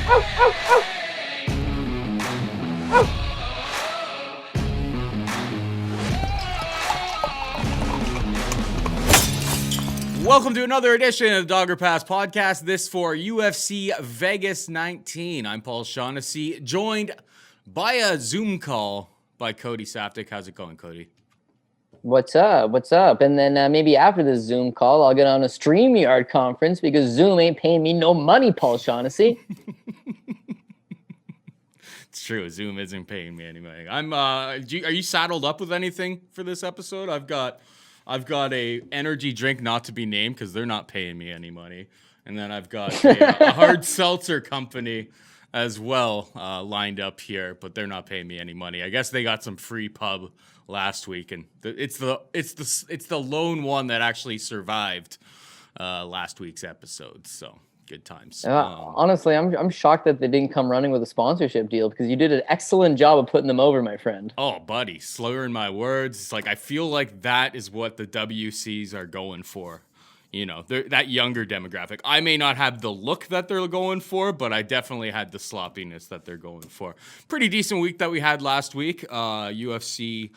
Welcome to another edition of the Dogger Pass podcast. This for UFC Vegas 19. I'm Paul Shaughnessy, joined by a Zoom call by Cody Saftic. How's it going, Cody? What's up? What's up? And then maybe after this Zoom call, I'll get on a StreamYard conference because Zoom ain't paying me no money, Paul Shaughnessy. It's true. Zoom isn't paying me any money. Are you saddled up with anything for this episode? I've got a energy drink not to be named because they're not paying me any money. And then I've got a hard seltzer company as well lined up here, but they're not paying me any money. I guess they got some free pub last week, and it's the lone one that actually survived last week's episode. So good times. Honestly, I'm shocked that they didn't come running with a sponsorship deal because you did an excellent job of putting them over, my friend. Oh, buddy, slurring my words. It's like I feel like that is what the WCs are going for. You know, that younger demographic. I may not have the look that they're going for, but I definitely had the sloppiness that they're going for. Pretty decent week that we had last week. UFC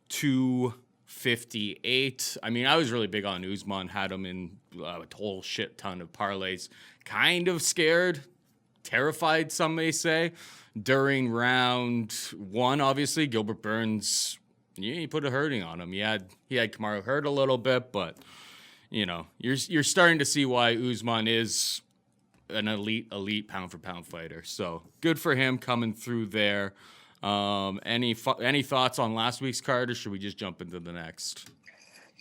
258. I mean, I was really big on Usman. Had him in a whole shit ton of parlays. Kind of scared, terrified, some may say. During round one, obviously, Gilbert Burns, he put a hurting on him. He had Kamaru hurt a little bit, but you know, you're starting to see why Usman is an elite pound for pound fighter. So good for him coming through there. Any thoughts on last week's card, or should we just jump into the next?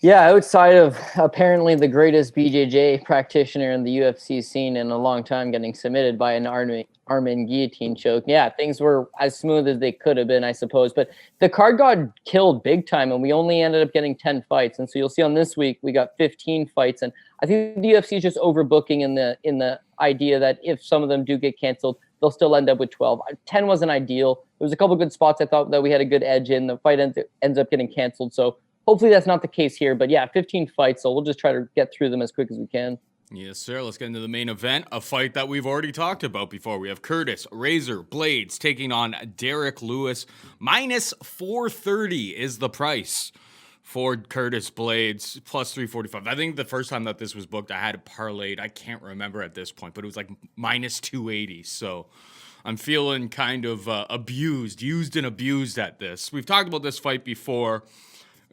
Yeah, outside of apparently the greatest BJJ practitioner in the UFC scene in a long time getting submitted by an Armin guillotine choke. Yeah, things were as smooth as they could have been, I suppose. But the card got killed big time, and we only ended up getting 10 fights. And so you'll see on this week, we got 15 fights. And I think the UFC is just overbooking in the idea that if some of them do get canceled, they'll still end up with 12. 10 wasn't ideal. There was a couple good spots I thought that we had a good edge in. The fight ends up getting canceled. So hopefully that's not the case here. But yeah, 15 fights. So we'll just try to get through them as quick as we can. Yes, sir. Let's get into the main event, a fight that we've already talked about before. We have Curtis Razor Blaydes taking on Derek Lewis. Minus 430 is the price for Curtis Blaydes, plus 345. I think the first time that this was booked, I had it parlayed. I can't remember at this point, but it was like minus 280. So I'm feeling kind of used and abused at this. We've talked about this fight before.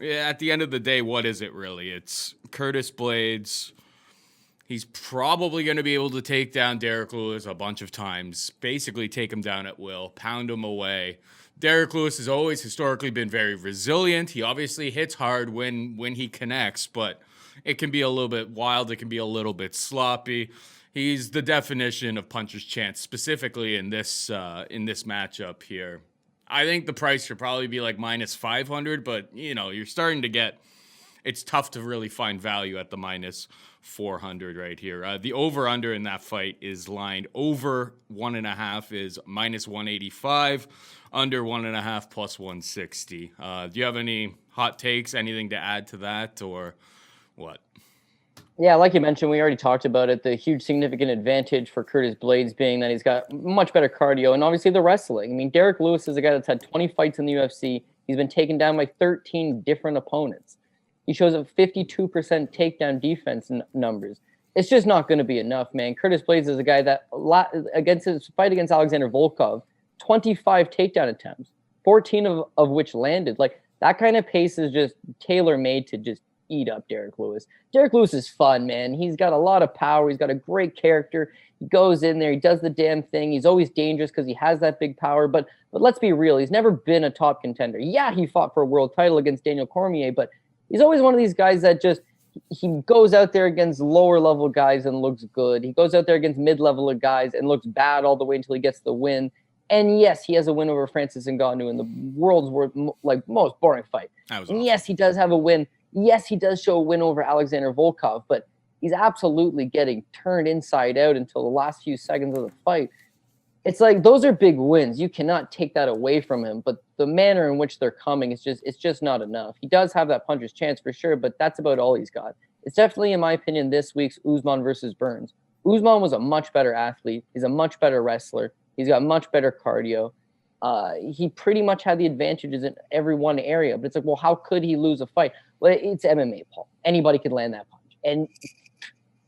At the end of the day, what is it really? It's Curtis Blaydes. He's probably going to be able to take down Derek Lewis a bunch of times, basically take him down at will, pound him away. Derek Lewis has always historically been very resilient. He obviously hits hard when he connects, but it can be a little bit wild. It can be a little bit sloppy. He's the definition of puncher's chance, specifically in this matchup here. I think the price should probably be like minus 500, but you know, you're starting to get, it's tough to really find value at the minus 400 right here. The over-under in that fight is lined over 1.5 is minus 185, under 1.5 plus 160. Do you have any hot takes, anything to add to that, or what? Yeah, like you mentioned, we already talked about it. The huge significant advantage for Curtis Blaydes being that he's got much better cardio and obviously the wrestling. I mean, Derek Lewis is a guy that's had 20 fights in the UFC. He's been taken down by 13 different opponents. He shows a 52% takedown defense numbers. It's just not going to be enough, man. Curtis Blaydes is a guy that against his fight against Alexander Volkov, 25 takedown attempts, 14 of which landed. Like, that kind of pace is just tailor-made to just eat up Derek Lewis. Derek Lewis is fun, man. He's got a lot of power. He's got a great character. He goes in there. He does the damn thing. He's always dangerous because he has that big power. But let's be real. He's never been a top contender. Yeah, he fought for a world title against Daniel Cormier, but he's always one of these guys that just, he goes out there against lower level guys and looks good. He goes out there against mid-level guys and looks bad all the way until he gets the win. And yes, he has a win over Francis Ngannou in the world's most boring fight. And awesome. Yes, he does have a win. Yes, he does show a win over Alexander Volkov, but he's absolutely getting turned inside out until the last few seconds of the fight. It's like, those are big wins. You cannot take that away from him, but the manner in which they're coming it's just not enough. He does have that puncher's chance for sure, but that's about all he's got. It's definitely, in my opinion, this week's Usman versus Burns. Usman was a much better athlete. He's a much better wrestler. He's got much better cardio. He pretty much had the advantages in every one area. But it's like, well, how could he lose a fight? Well, it's MMA, Paul. Anybody could land that punch. And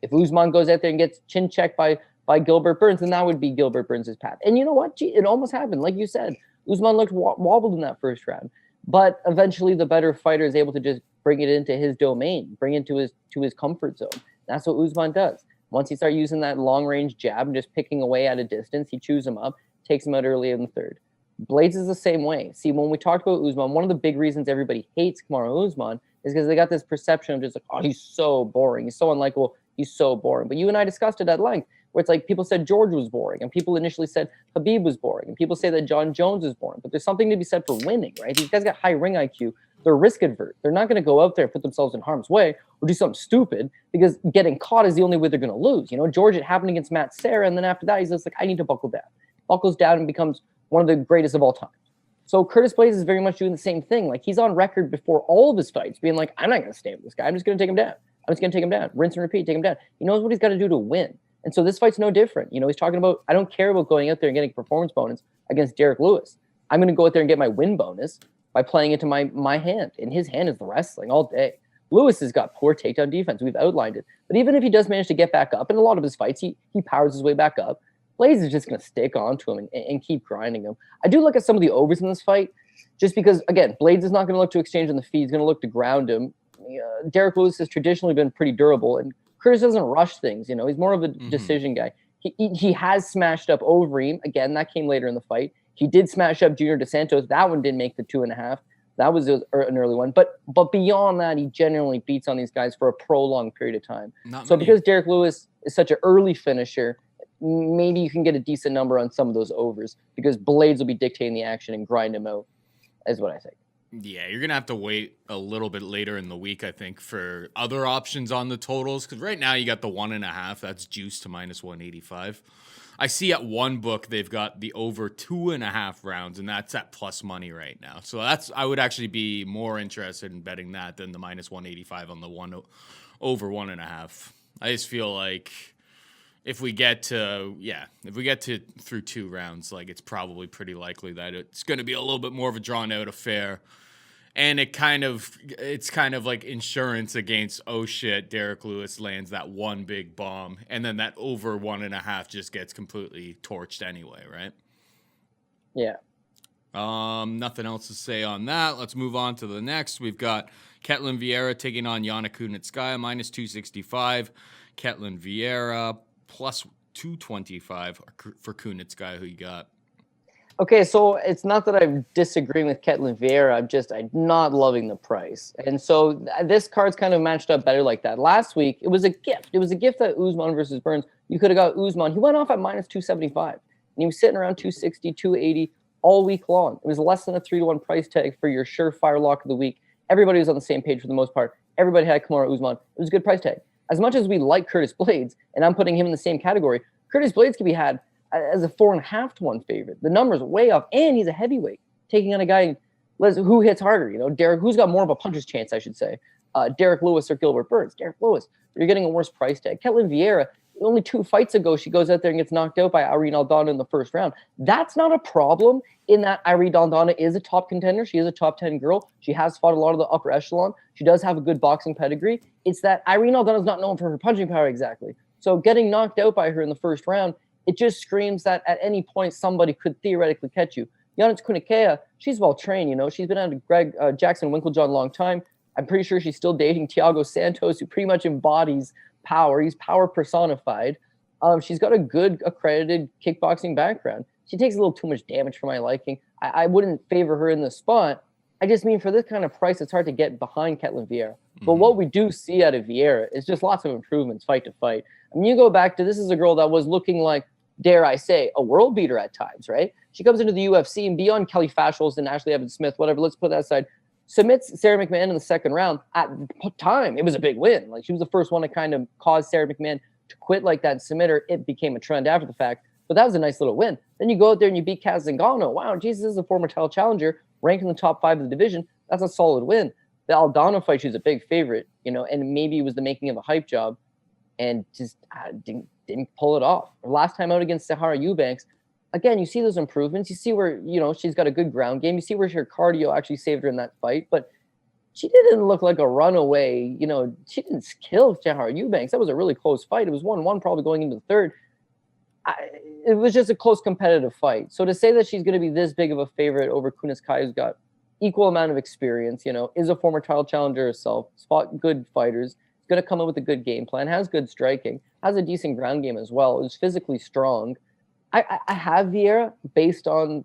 if Usman goes out there and gets chin checked by Gilbert Burns, then that would be Gilbert Burns' path. And you know what? It almost happened. Like you said, Usman looked wobbled in that first round. But eventually the better fighter is able to just bring it into his domain, bring it to his comfort zone. That's what Usman does. Once he starts using that long-range jab and just picking away at a distance, he chews him up, takes him out early in the third. Blaydes is the same way. See, when we talked about Usman, one of the big reasons everybody hates Kamaru Usman is because they got this perception of just like, oh, he's so boring. He's so unlikable. He's so boring. But you and I discussed it at length, where it's like people said George was boring, and people initially said Khabib was boring, and people say that John Jones is boring. But there's something to be said for winning, right? These guys got high ring IQ. They're risk adverse. They're not going to go out there and put themselves in harm's way or do something stupid because getting caught is the only way they're going to lose. You know, George, it happened against Matt Serra, and then after that, he's just like, I need to buckle down. Buckles down and becomes one of the greatest of all time. So Curtis Blaydes is very much doing the same thing. Like, he's on record before all of his fights being like, I'm not going to stay with this guy. I'm just going to take him down. I'm just going to take him down. Rinse and repeat, take him down. He knows what he's got to do to win. And so this fight's no different. You know, he's talking about, I don't care about going out there and getting a performance bonus against Derek Lewis. I'm going to go out there and get my win bonus by playing into my hand. And his hand is the wrestling all day. Lewis has got poor takedown defense. We've outlined it. But even if he does manage to get back up, in a lot of his fights, he powers his way back up. Blaydes is just going to stick onto him and keep grinding him. I do look at some of the overs in this fight, just because, again, Blaydes is not going to look to exchange on the feet. He's going to look to ground him. Derek Lewis has traditionally been pretty durable, and Curtis doesn't rush things. You know, he's more of a decision guy. He has smashed up Overeem. Again, that came later in the fight. He did smash up Junior Dos Santos. That one didn't make the 2.5. That was an early one. But beyond that, he generally beats on these guys for a prolonged period of time. Because Derek Lewis is such an early finisher, maybe you can get a decent number on some of those overs because Blaydes will be dictating the action and grind him out, is what I think. Yeah, you're going to have to wait a little bit later in the week, I think, for other options on the totals. Because right now you got the 1.5. That's juiced to -185. I see at one book they've got the over 2.5 rounds, and that's at plus money right now. So I would actually be more interested in betting that than the -185 on the over 1.5. I just feel like if we get to through 2 rounds, like, it's probably pretty likely that it's going to be a little bit more of a drawn out affair. And it's kind of like insurance against, oh shit, Derek Lewis lands that one big bomb, and then that over 1.5 just gets completely torched anyway, right? Yeah. Nothing else to say on that. Let's move on to the next. We've got Ketlin Vieira taking on Yana Kunitskaya, -265. Ketlin Vieira plus 225 for Kunitskaya. Who you got? Okay, so it's not that I'm disagreeing with Ketlin Vieira. I'm not loving the price. And so this card's kind of matched up better like that. Last week, it was a gift. It was a gift that Usman versus Burns. You could have got Usman. He went off at -275. And he was sitting around 260, 280 all week long. It was less than a 3-to-1 price tag for your surefire lock of the week. Everybody was on the same page for the most part. Everybody had Kamaru Usman. It was a good price tag. As much as we like Curtis Blaydes, and I'm putting him in the same category, Curtis Blaydes could be had as a 4.5-to-1 favorite. The number's way off, and he's a heavyweight, taking on a guy who hits harder. You know, Derek, who's got more of a puncher's chance, I should say. Derek Lewis or Gilbert Burns. Derek Lewis, you're getting a worse price tag. Ketlin Vieira, only 2 fights ago, she goes out there and gets knocked out by Irene Aldana in the first round. That's not a problem in that Irene Aldana is a top contender. She is a top 10 girl. She has fought a lot of the upper echelon. She does have a good boxing pedigree. It's that Irene Aldana is not known for her punching power exactly. So getting knocked out by her in the first round, it just screams that at any point somebody could theoretically catch you. Yana Kunitskaya, she's well trained. You know, she's been under Greg Jackson Winklejohn a long time. I'm pretty sure she's still dating Thiago Santos, who pretty much embodies power. He's power personified. She's got a good accredited kickboxing background. She takes a little too much damage for my liking. I wouldn't favor her in the spot. I just mean for this kind of price, it's hard to get behind Ketlin Vieira. But what we do see out of Vieira is just lots of improvements fight to fight. I mean, you go back to, this is a girl that was looking like, dare I say, a world beater at times, right? She comes into the UFC and beyond Kelly Fashels and Ashley Evans Smith, whatever, let's put that aside, submits Sarah McMahon in the second round. At the time, it was a big win. Like, she was the first one to kind of cause Sarah McMahon to quit like that and submit her. It became a trend after the fact, but that was a nice little win. Then you go out there and you beat Kaz Zingano. Wow, Jesus is a former title challenger, ranked in the top 5 of the division. That's a solid win. The Aldana fight, she's a big favorite, you know, and maybe it was the making of a hype job and just didn't pull it off. Last time out against Sahara Eubanks, again, you see those improvements. You see where, she's got a good ground game. You see where her cardio actually saved her in that fight. But she didn't look like a runaway. She didn't kill Sahara Eubanks. That was a really close fight. It was 1-1 probably going into the third. It was just a close competitive fight. So to say that she's going to be this big of a favorite over Kunitskaya, who's got equal amount of experience, is a former title challenger herself, fought good fighters, is going to come up with a good game plan, has good striking, has a decent ground game as well, is physically strong. I have Vieira based on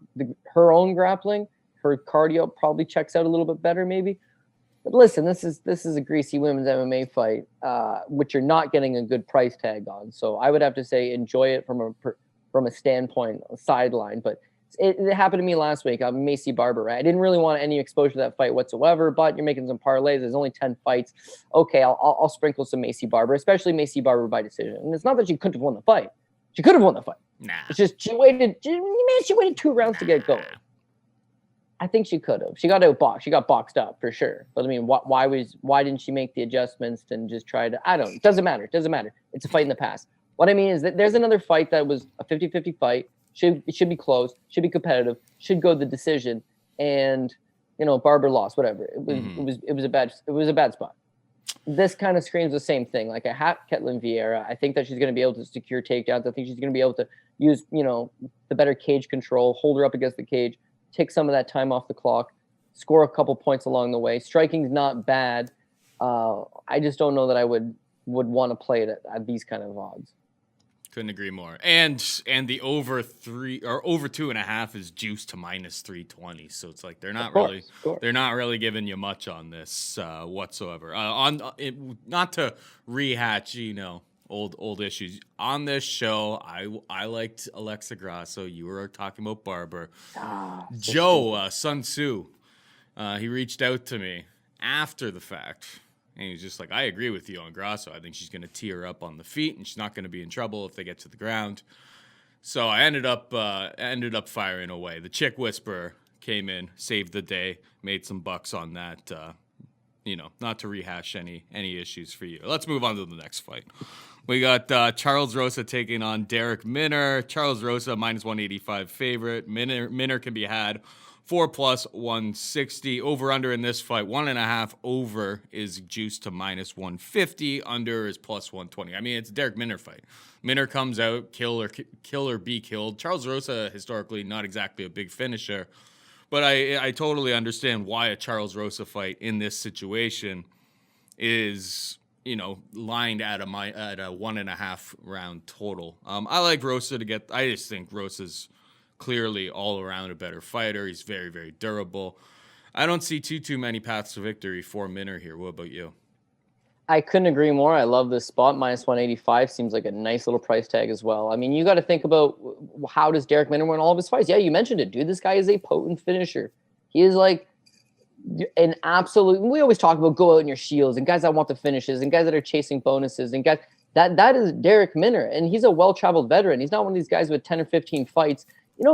her own grappling. Her cardio probably checks out a little bit better maybe. But listen, this is a greasy women's MMA fight, which you're not getting a good price tag on. So I would have to say enjoy it from a standpoint, a sideline. But it happened to me last week. I'm Macy Barber, right? I didn't really want any exposure to that fight whatsoever, but you're making some parlays. There's only 10 fights. Okay, I'll sprinkle some Macy Barber, especially Macy Barber by decision. And it's not that she couldn't have won the fight. She could have won the fight. Nah. It's just she waited 2 rounds to get going. I think she could have. She got outboxed. She got boxed up for sure. But I mean, why didn't she make the adjustments and just try to? I don't know. It doesn't matter. It's a fight in the past. What I mean is that there's another fight that was a 50-50 fight. It should be close. Should be competitive. Should go the decision. And Barber lost. Whatever. It was a bad spot. This kind of screams the same thing. Like I have Ketlin Vieira. I think that she's going to be able to secure takedowns. I think she's going to be able to use the better cage control, hold her up against the cage, take some of that time off the clock, score a couple points along the way. Striking's not bad. I just don't know that I would want to play it at these kind of odds. Couldn't agree more. And the over 3 or over 2.5 is juiced to -320. So it's like they're not really giving you much on this whatsoever. Not to rehatch, old issues on this show. I liked Alexa Grasso. You were talking about Barber. Joe Sun Tzu. He reached out to me after the fact. And he was just like, I agree with you on Grasso. I think she's going to tee her up on the feet, and she's not going to be in trouble if they get to the ground. So I ended up firing away. The Chick Whisperer came in, saved the day, made some bucks on that. Not to rehash any issues for you. Let's move on to the next fight. We got Charles Rosa taking on Derek Minner. Charles Rosa, -185 favorite. Minner can be had 4+ 160. Over under in this fight, 1.5 over is juiced to -150. Under is +120. I mean, it's a Derek Minner fight. Minner comes out, kill or be killed. Charles Rosa, historically, not exactly a big finisher. But I totally understand why a Charles Rosa fight in this situation is, lined at a 1.5 round total. I like Rosa to get. I just think Rosa's clearly all around a better fighter. He's very, very durable. I don't see too many paths to victory for Minner here. What about you? I couldn't agree more. I love this spot. -185 seems like a nice little price tag as well. I mean, you got to think about how does Derek Minner win all of his fights? Yeah, you mentioned it, dude. This guy is a potent finisher. He is like an absolute. We always talk about go out in your shields and guys that want the finishes and guys that are chasing bonuses and guys that is Derek Minner, and he's a well-traveled veteran. He's not one of these guys with 10 or 15 fights.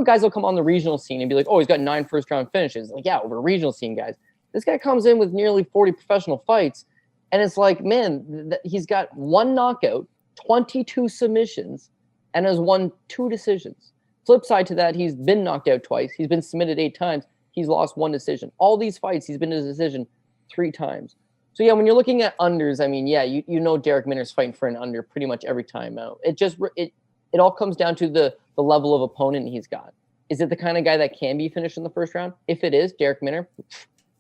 Guys will come on the regional scene and be like, oh, he's got 9 first-round finishes. Like, yeah, over regional scene guys. This guy comes in with nearly 40 professional fights. And it's like, man, he's got 1 knockout, 22 submissions, and has won 2 decisions. Flip side to that, he's been knocked out twice. He's been submitted 8 times. He's lost 1 decision. All these fights, he's been in a decision 3 times. So, yeah, when you're looking at unders, I mean, yeah, you know Derek Minner's fighting for an under pretty much every time out. It all comes down to the level of opponent he's got. Is it the kind of guy that can be finished in the first round? If it is, Derek Minner,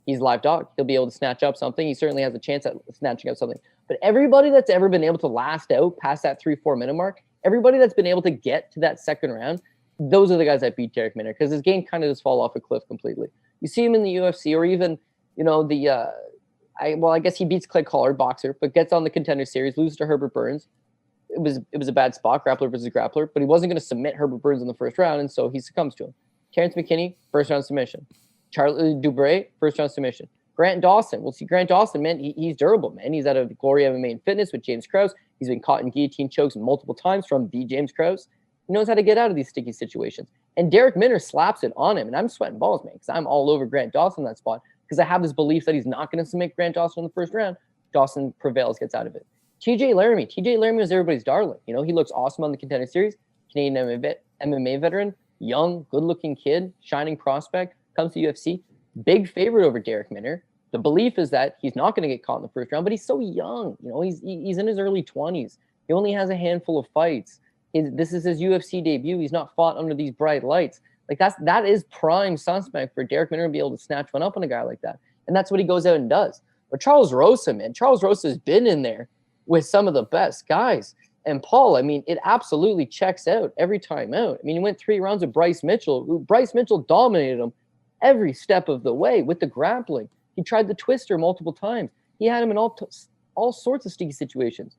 he's live dog. He'll be able to snatch up something. He certainly has a chance at snatching up something. But everybody that's ever been able to last out past that 3-4 minute mark, everybody that's been able to get to that second round, those are the guys that beat Derek Minner because his game kind of just fall off a cliff completely. You see him in the UFC or even, I guess he beats Clay Collard, boxer, but gets on the Contender Series, loses to Herbert Burns. It was a bad spot, grappler versus grappler, but he wasn't going to submit Herbert Burns in the first round, and so he succumbs to him. Terrence McKinney, first round submission. Charlie Dubray, first round submission. Grant Dawson. We'll see Grant Dawson, man. He's durable, man. He's out of Glory MMA and Fitness with James Krause. He's been caught in guillotine chokes multiple times from the James Krause. He knows how to get out of these sticky situations. And Derek Minner slaps it on him, and I'm sweating balls, man, because I'm all over Grant Dawson in that spot because I have this belief that he's not going to submit Grant Dawson in the first round. Dawson prevails, gets out of it. TJ Laramie. TJ Laramie was everybody's darling. You know, he looks awesome on the Contender Series. Canadian MMA veteran, young, good-looking kid, shining prospect, comes to UFC. Big favorite over Derek Minner. The belief is that he's not going to get caught in the first round, but he's so young. You know, he's in his early 20s. He only has a handful of fights. This is his UFC debut. He's not fought under these bright lights. Like that is prime suspect for Derek Minner to be able to snatch one up on a guy like that. And that's what he goes out and does. But Charles Rosa, man, Charles Rosa has been in there with some of the best guys. And Paul, I mean, it absolutely checks out every time out. I mean, he went 3 rounds with Bryce Mitchell. Bryce Mitchell dominated him every step of the way with the grappling. He tried the twister multiple times. He had him in all sorts of sticky situations.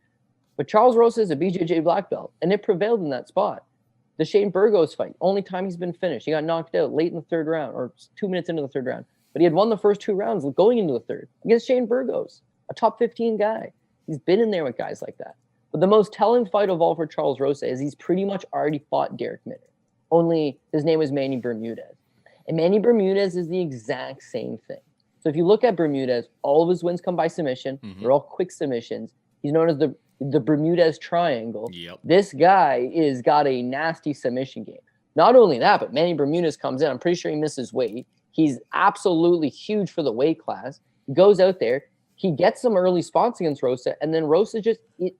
But Charles Rosa is a BJJ black belt, and it prevailed in that spot. The Shane Burgos fight, only time he's been finished. He got knocked out late in the third round, or 2 minutes into the third round. But he had won the first 2 rounds going into the third against Shane Burgos, a top 15 guy. He's been in there with guys like that. But the most telling fight of all for Charles Rosa is he's pretty much already fought Derek Minner. Only his name is Manny Bermudez. And Manny Bermudez is the exact same thing. So if you look at Bermudez, all of his wins come by submission. Mm-hmm. They're all quick submissions. He's known as the Bermudez Triangle. Yep. This guy is got a nasty submission game. Not only that, but Manny Bermudez comes in. I'm pretty sure he misses weight. He's absolutely huge for the weight class. He goes out there. He gets some early spots against Rosa, and then Rosa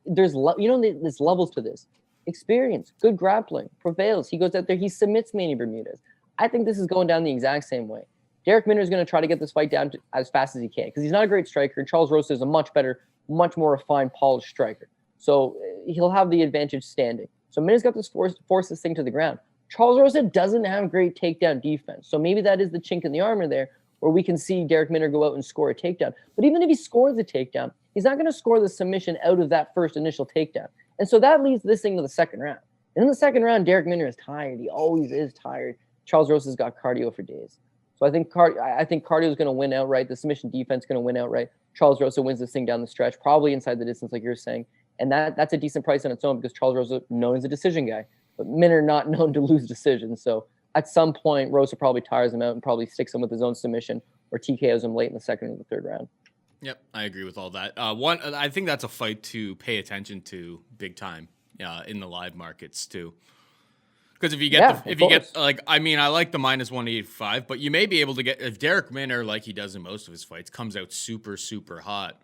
there's levels to this. Experience, good grappling, prevails. He goes out there, he submits Manny Bermudez. I think this is going down the exact same way. Derek Minner is going to try to get this fight down as fast as he can because he's not a great striker. Charles Rosa is a much better, much more refined, polished striker. So he'll have the advantage standing. So Minner's got to force this thing to the ground. Charles Rosa doesn't have great takedown defense. So maybe that is the chink in the armor there, where we can see Derek Minner go out and score a takedown. But even if he scores a takedown, he's not going to score the submission out of that first initial takedown. And so that leads this thing to the second round. And in the second round, Derek Minner is tired. He always is tired. Charles Rosa's got cardio for days. So I think cardio is going to win outright. The submission defense is going to win outright. Charles Rosa wins this thing down the stretch, probably inside the distance, like you're saying. And that's a decent price on its own because Charles Rosa known as a decision guy, but Minner not known to lose decisions. So at some point, Rosa probably tires him out and probably sticks him with his own submission or TKOs him late in the second or the third round. Yep, I agree with all that. I think that's a fight to pay attention to big time in the live markets too. Because if you get I like the minus 185, but you may be able to get, if Derek Minner, like he does in most of his fights, comes out super, super hot,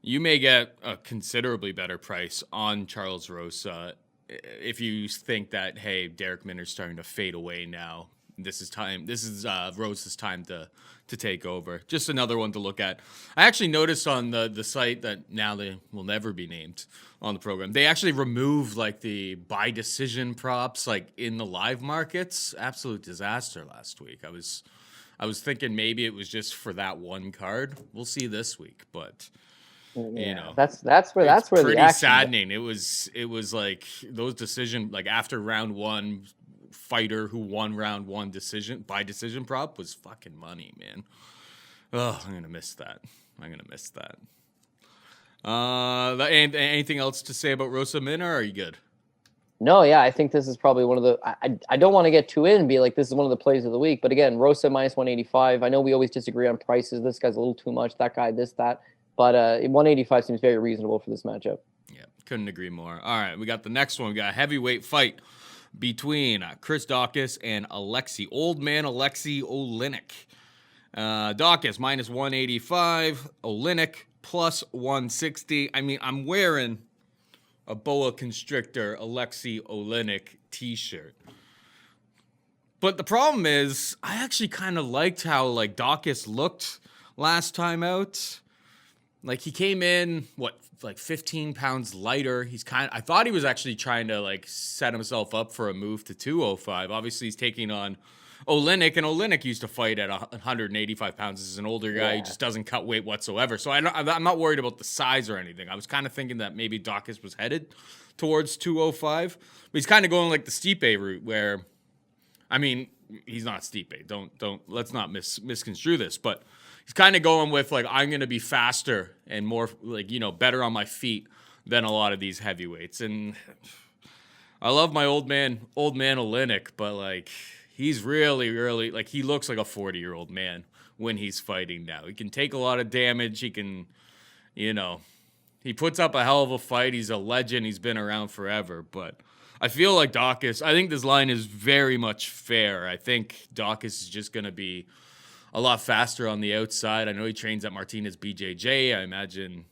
you may get a considerably better price on Charles Rosa if you think that, hey, Derek Minner's starting to fade away now. This is Rosa's time to take over. Just another one to look at. I actually noticed on the site that now they will never be named on the program. They actually removed like the by decision props like in the live markets. Absolute disaster last week. I was thinking maybe it was just for that one card. We'll see this week, but you know, that's where pretty the action saddening. It was like those decision, like after round one, fighter who won round one by decision prop was fucking money, man. Oh, I'm gonna miss that. And anything else to say about Rosa Minner? Or are you good? No, yeah, I think this is probably one of the. I don't want to get too in and be like this is one of the plays of the week, but again, Rosa minus 185. I know we always disagree on prices. This guy's a little too much. That guy, this, that. But 185 seems very reasonable for this matchup. Yeah, couldn't agree more. All right, we got the next one. We got a heavyweight fight between Chris Daukaus and old man Alexei Oleinik. Daukaus minus 185, Oleinik plus 160. I mean, I'm wearing a boa constrictor Alexei Oleinik t-shirt. But the problem is, I actually kind of liked how like Daukaus looked last time out. Like he came in, 15 pounds lighter. I thought he was actually trying to like set himself up for a move to 205. Obviously, he's taking on Oleinik, and Oleinik used to fight at 185 pounds. This is an older guy. Yeah. He just doesn't cut weight whatsoever. So I'm not worried about the size or anything. I was kind of thinking that maybe Daukaus was headed towards 205. But he's kind of going like the Stipe route where, I mean, he's not Stipe. Let's not misconstrue this, but he's kind of going with like, I'm going to be faster and more like, better on my feet than a lot of these heavyweights. And I love my old man Oleinik, but like he's really like he looks like a 40-year-old man when he's fighting now. He can take a lot of damage. He can, He puts up a hell of a fight. He's a legend. He's been around forever. But I feel like Daukaus, I think this line is very much fair. I think Daukaus is just going to be a lot faster on the outside. I know he trains at Martinez BJJ. I imagine.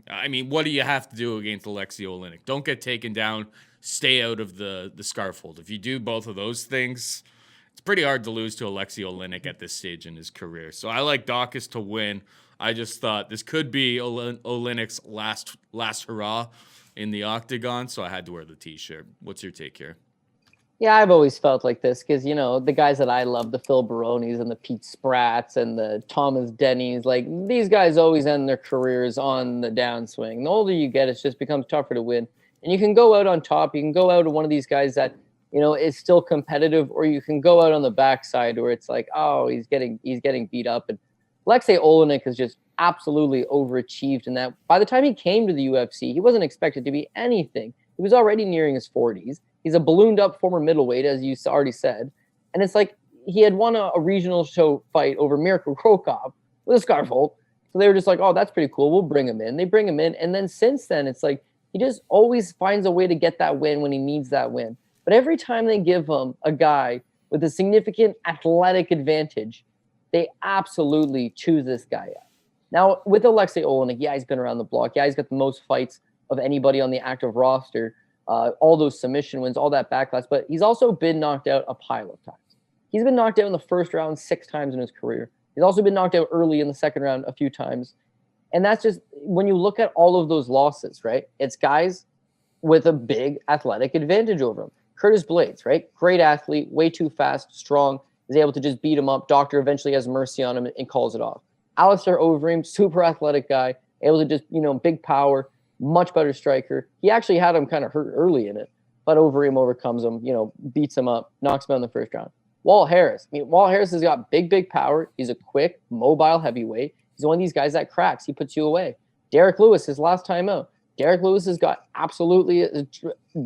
I mean, what do you have to do against Alexei Oleinik? Don't get taken down. Stay out of the scarf hold. If you do both of those things, it's pretty hard to lose to Alexei Oleinik at this stage in his career. So I like Daukaus to win. I just thought this could be Oleinik's last hurrah in the octagon, so I had to wear the T-shirt. What's your take here? Yeah, I've always felt like this because, you know, the guys that I love, the Phil Baronis and the Pete Sprats and the Thomas Denny's, like these guys always end their careers on the downswing. The older you get, it just becomes tougher to win. And you can go out on top. You can go out to one of these guys that, you know, is still competitive, or you can go out on the backside where it's like, oh, he's getting beat up. And Alexei Oleinik has just absolutely overachieved in that. By the time he came to the UFC, he wasn't expected to be anything. He was already nearing his 40s. He's a ballooned up former middleweight, as you already said. And it's like he had won a regional show fight over Mirko Krokov with a scarf hold. So they were just like, oh, that's pretty cool. We'll bring him in. They bring him in. And then since then, it's like he just always finds a way to get that win when he needs that win. But every time they give him a guy with a significant athletic advantage, they absolutely choose this guy out. Now, with Alexei Oleinik, yeah, he's been around the block. Yeah, he's got the most fights of anybody on the active roster. All those submission wins, all that backlash. But he's also been knocked out a pile of times. He's been knocked out in the first round 6 times in his career. He's also been knocked out early in the second round a few times. And that's just, when you look at all of those losses, right? It's guys with a big athletic advantage over him. Curtis Blaydes, right? Great athlete, way too fast, strong, is able to just beat him up. Doctor eventually has mercy on him and calls it off. Alistair Overeem, super athletic guy, able to just, you know, big power, much better striker. He actually had him kind of hurt early in it, but Overeem overcomes him, you know, beats him up, knocks him out in the first round. Walt Harris. I mean, Walt Harris has got big power. He's a quick, mobile heavyweight. He's one of these guys that cracks. He puts you away. Derek Lewis, his last time out. Derek Lewis has got absolutely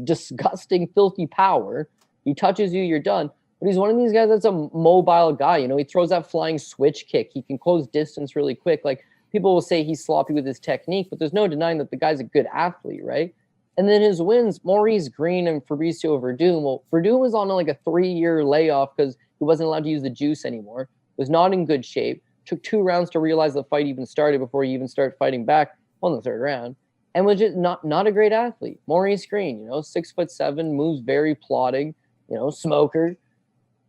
disgusting, filthy power. He touches you, you're done. But he's one of these guys that's a mobile guy. You know, he throws that flying switch kick. He can close distance really quick. Like, people will say he's sloppy with his technique, but there's no denying that the guy's a good athlete, right? And then his wins, Maurice Green and Fabricio Verdun. Well, Verdun was on like a 3-year layoff because he wasn't allowed to use the juice anymore. Was not in good shape. Took 2 rounds to realize the fight even started before he even started fighting back on the 3rd round. And was just not a great athlete. Maurice Green, you know, 6'7", moves very plodding, you know, smoker.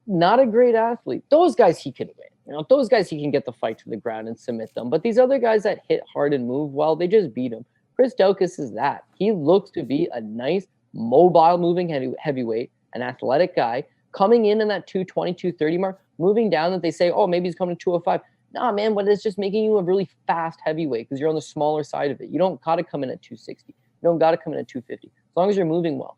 Not a great athlete. Those guys he can win. You know, those guys he can get the fight to the ground and submit them. But these other guys that hit hard and move well, they just beat him. Chris Daukaus is that. He looks to be a nice, mobile, moving heavyweight, an athletic guy, coming in that 220, 230 mark, moving down that they say, oh, maybe he's coming to 205. Nah, man, but it's just making you a really fast heavyweight because you're on the smaller side of it. You don't got to come in at 260. You don't got to come in at 250. As long as you're moving well.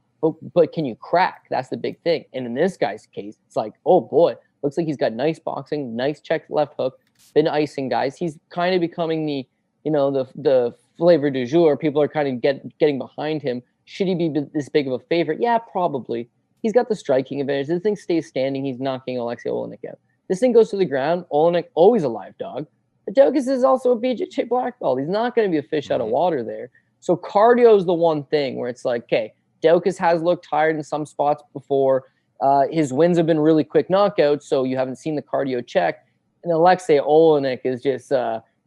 But can you crack? That's the big thing. And in this guy's case, it's like, oh, boy, looks like he's got nice boxing, nice check left hook, been icing guys. He's kind of becoming the, you know, the flavor du jour. People are kind of getting behind him. Should he be this big of a favorite? Yeah, probably. He's got the striking advantage. This thing stays standing. He's knocking Alexei Oleinik out. This thing goes to the ground. Oleinik, always a live dog. But Daukaus is also a BJJ black belt. He's not going to be a fish out of water there. So cardio is the one thing where it's like, okay, Daukaus has looked tired in some spots before. His wins have been really quick knockouts, so you haven't seen the cardio check. And Alexei Oleinik is just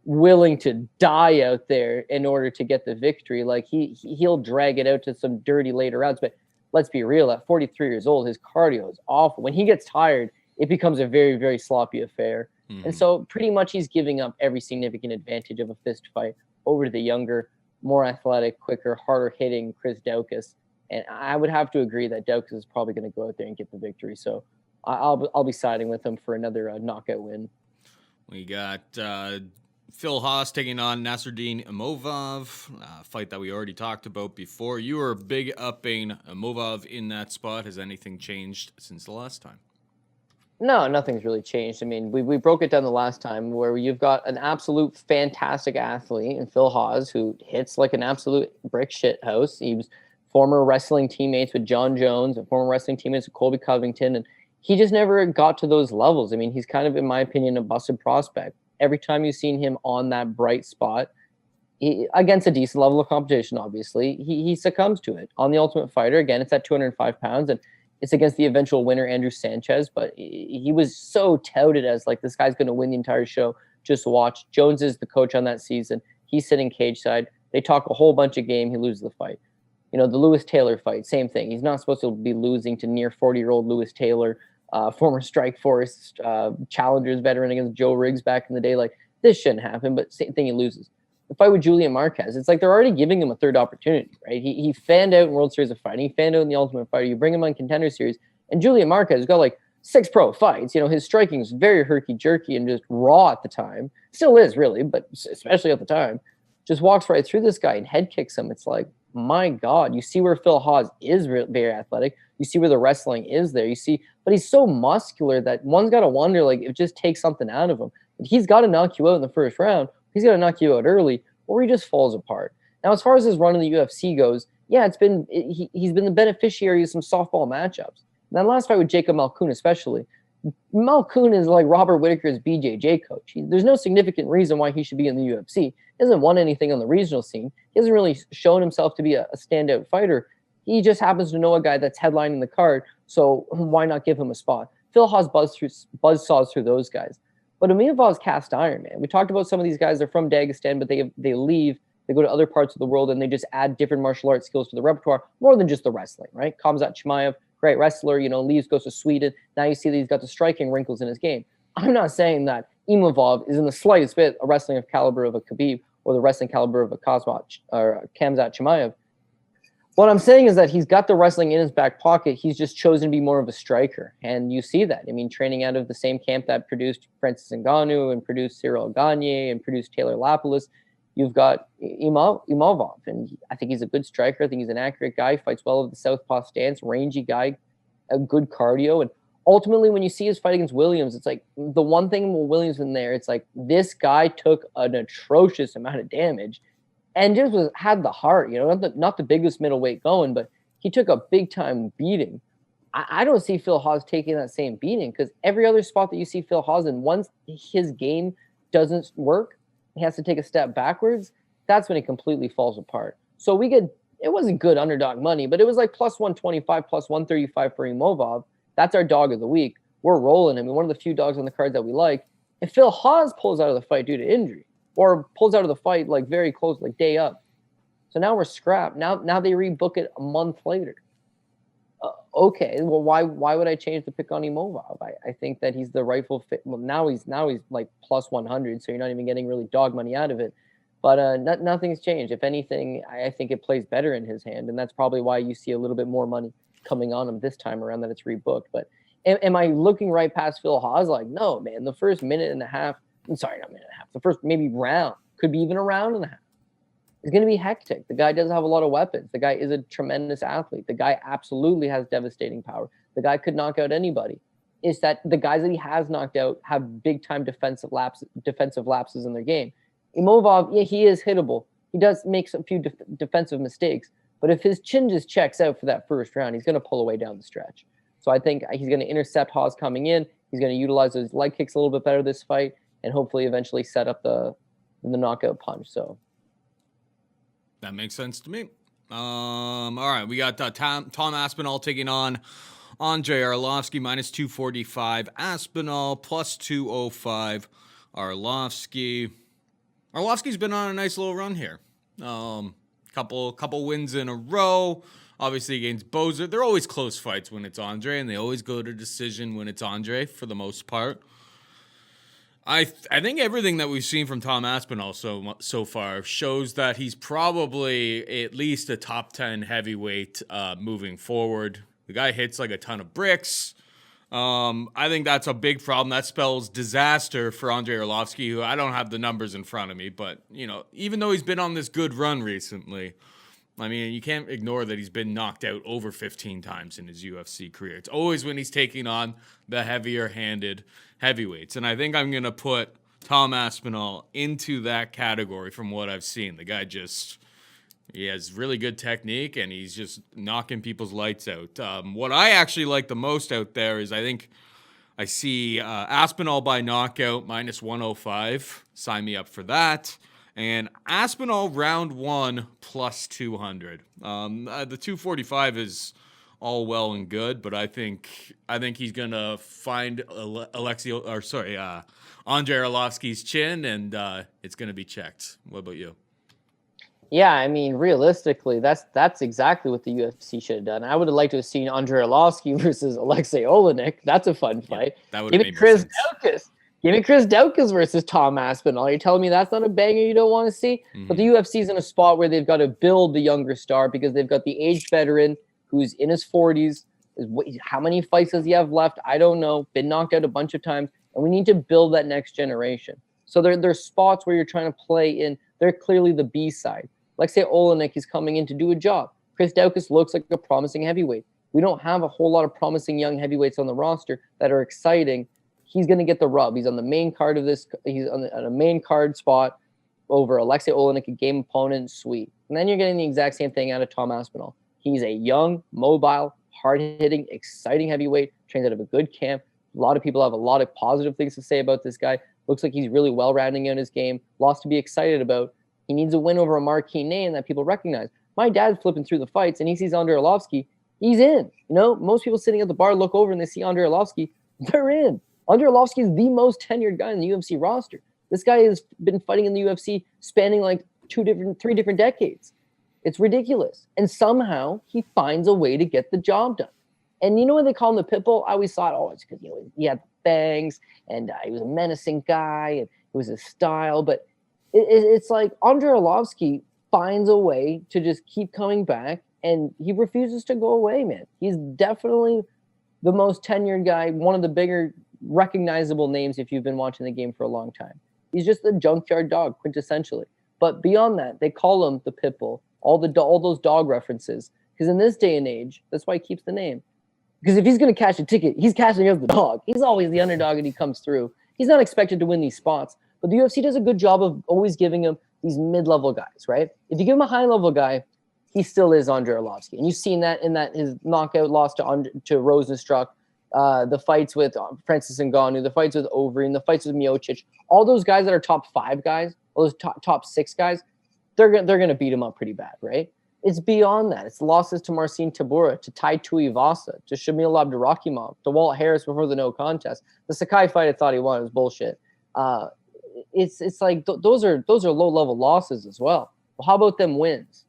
willing to die out there in order to get the victory. Like he'll drag it out to some dirty later rounds. But let's be real, at 43 years old, his cardio is awful. When he gets tired, it becomes a very, very sloppy affair. Mm-hmm. And so pretty much he's giving up every significant advantage of a fist fight over to the younger, more athletic, quicker, harder hitting Chris Daukaus. And I would have to agree that Daukaus is probably going to go out there and get the victory. So I'll be siding with him for another knockout win. We got Phil Hawes taking on Nasruddin Imavov, a fight that we already talked about before. You were big upping Imavov in that spot. Has anything changed since the last time? No, nothing's really changed. I mean, we broke it down the last time where you've got an absolute fantastic athlete in Phil Hawes who hits like an absolute brick shit house. He was former wrestling teammates with John Jones and former wrestling teammates with Colby Covington, and he just never got to those levels. I mean, he's kind of, in my opinion, a busted prospect. Every time you've seen him on that bright spot, against a decent level of competition, obviously, he succumbs to it. On the Ultimate Fighter, again, it's at 205 pounds, and it's against the eventual winner, Andrew Sanchez, but he was so touted as like, this guy's going to win the entire show. Just watch. Jones is the coach on that season. He's sitting cage side. They talk a whole bunch of game. He loses the fight. You know, the Lewis Taylor fight, same thing. He's not supposed to be losing to near 40-year-old Lewis Taylor, former Strikeforce Challengers veteran against Joe Riggs back in the day. Like, this shouldn't happen, but same thing, he loses. The fight with Julian Marquez, it's like they're already giving him a third opportunity, right? He fanned out in World Series of Fighting. He fanned out in the Ultimate Fighter. You bring him on Contender Series, and Julian Marquez has got like 6 pro fights. You know, his striking is very herky-jerky and just raw at the time. Still is, really, but especially at the time. Just walks right through this guy and head kicks him. It's like, my God, you see where Phil Hawes is very athletic. You see where the wrestling is there. You see, but he's so muscular that one's got to wonder, like, it just takes something out of him. But he's got to knock you out in the first round. He's got to knock you out early, or he just falls apart. Now, as far as his run in the UFC goes, yeah, he's been the beneficiary of some softball matchups. And that last fight with Jacob Malkoun, especially, Malkoun is like Robert Whittaker's BJJ coach. There's no significant reason why he should be in the UFC. He hasn't won anything on the regional scene. He hasn't really shown himself to be a standout fighter. He just happens to know a guy that's headlining the card, so why not give him a spot? Phil Hawes buzzsaws through those guys. But Imavov's cast iron, man. We talked about some of these guys. They're from Dagestan, but they leave. They go to other parts of the world, and they just add different martial arts skills to the repertoire, more than just the wrestling, right? Khamzat Chimaev, great wrestler, you know, leaves, goes to Sweden. Now you see that he's got the striking wrinkles in his game. I'm not saying that Imavov is in the slightest bit a wrestling of caliber of a Khabib or the wrestling caliber of a Khamzat Chimaev. What I'm saying is that he's got the wrestling in his back pocket. He's just chosen to be more of a striker. And you see that. I mean, training out of the same camp that produced Francis Ngannou and produced Cyril Gane and produced Taylor Lapalus, you've got Imavov. And I think he's a good striker. I think he's an accurate guy, fights well with the southpaw stance, rangy guy, a good cardio. And ultimately, when you see his fight against Williams, it's like the one thing with Williams in there, it's like this guy took an atrocious amount of damage and just had the heart, you know, not the biggest middleweight going, but he took a big time beating. I don't see Phil Hawes taking that same beating, because every other spot that you see Phil Hawes in, once his game doesn't work, he has to take a step backwards. That's when he completely falls apart. So it wasn't good underdog money, but it was like plus 125, plus 135 for Imavov. That's our dog of the week. We're rolling him. And one of the few dogs on the card that we like. If Phil Hawes pulls out of the fight due to injury, or pulls out of the fight like very close, like day up. So now we're scrapped. Now they rebook it a month later. Okay, well, why would I change the pick on Imavov? I think that he's the rightful fit. Well, now he's like plus 100, so you're not even getting really dog money out of it. But nothing's changed. If anything, I think it plays better in his hand, and that's probably why you see a little bit more money coming on him this time around, that it's rebooked. But am I looking right past Phil Hawes? Like, no, man. The first minute and a half. I'm sorry, not minute and a half. The first maybe round, could be even a round and a half. It's going to be hectic. The guy doesn't have a lot of weapons. The guy is a tremendous athlete. The guy absolutely has devastating power. The guy could knock out anybody. It's that the guys that he has knocked out have big-time defensive lapses in their game. Imavov, yeah, he is hittable. He does make a few defensive mistakes. But if his chin just checks out for that first round, he's going to pull away down the stretch. So I think he's going to intercept Hawes coming in. He's going to utilize those leg kicks a little bit better this fight, and hopefully eventually set up the knockout punch. So that makes sense to me. All right, we got Tom Aspinall taking on Andrei Arlovski, minus 245. Aspinall plus 205. Arlovski's been on a nice little run here. Couple wins in a row. Obviously against Bozer. They're always close fights when it's Andrei, and they always go to decision when it's Andrei for the most part. I think everything that we've seen from Tom Aspinall so far shows that he's probably at least a top 10 heavyweight moving forward. The guy hits like a ton of bricks. I think that's a big problem. That spells disaster for Andrei Arlovski, who I don't have the numbers in front of me, but you know, even though he's been on this good run recently, I mean, you can't ignore that he's been knocked out over 15 times in his UFC career. It's always when he's taking on the heavier-handed heavyweights. And I think I'm going to put Tom Aspinall into that category from what I've seen. The guy he has really good technique, and he's just knocking people's lights out. What I actually like the most out there is I think I see Aspinall by knockout minus 105. Sign me up for that. And Aspinall round 1 plus 200. The 245 is all well and good, but I think he's gonna find Andre Arlovski's chin, and it's gonna be checked. What about you? Yeah, I mean, realistically, that's exactly what the UFC should have done. I would have liked to have seen Andre Arlovski versus Alexei Oleinik. That's a fun fight. That would Give have me made Chris more sense. Daukaus. Give me Chris Daukaus versus Tom Aspinall. You're telling me that's not a banger you don't want to see? But the UFC's in a spot where they've got to build the younger star because they've got the aged veteran who's in his 40s. How many fights does he have left? I don't know. Been knocked out a bunch of times. And we need to build that next generation. So there's spots where you're trying to play in. They're clearly the B side. Alexei Oleinik is coming in to do a job. Chris Daukaus looks like a promising heavyweight. We don't have a whole lot of promising young heavyweights on the roster that are exciting. He's going to get the rub. He's on the main card of this. He's on a main card spot over Alexei Oleinik, a game opponent. Sweet. And then you're getting the exact same thing out of Tom Aspinall. He's a young, mobile, hard-hitting, exciting heavyweight, trains out of a good camp. A lot of people have a lot of positive things to say about this guy. Looks like he's really well-rounding in his game. Lots to be excited about. He needs a win over a marquee name that people recognize. My dad's flipping through the fights, and he sees Andre Arlovski. He's in. You know, most people sitting at the bar look over and they see Andre Arlovski. They're in. Andre Arlovski is the most tenured guy in the UFC roster. This guy has been fighting in the UFC spanning like 3 different decades. It's ridiculous. And somehow he finds a way to get the job done. And you know what they call him the Pitbull? I always thought, it's because he had bangs and he was a menacing guy and it was his style. But it's like Andre Arlovski finds a way to just keep coming back, and he refuses to go away, man. He's definitely the most tenured guy, one of the bigger recognizable names if you've been watching the game for a long time. He's just the junkyard dog, quintessentially. But beyond that, they call him the Pitbull, all those dog references. Because in this day and age, that's why he keeps the name. Because if he's going to cash a ticket, he's cashing as the dog. He's always the underdog and he comes through. He's not expected to win these spots. But the UFC does a good job of always giving him these mid-level guys, right? If you give him a high-level guy, he still is Andre Arlovski. And you've seen that in his knockout loss to Rosa struck, the fights with Francis Ngannou, the fights with Overeem, the fights with Miocic. All those guys that are top 5 guys, all those top 6 guys, they're gonna beat him up pretty bad, right? It's beyond that. It's losses to Marcin Tybura, to Tai Tuivasa, to Shamil Abdurakhimov, to Walt Harris before the no contest. The Sakai fight I thought he won was bullshit. It's like those are low-level losses as well. Well, how about them wins?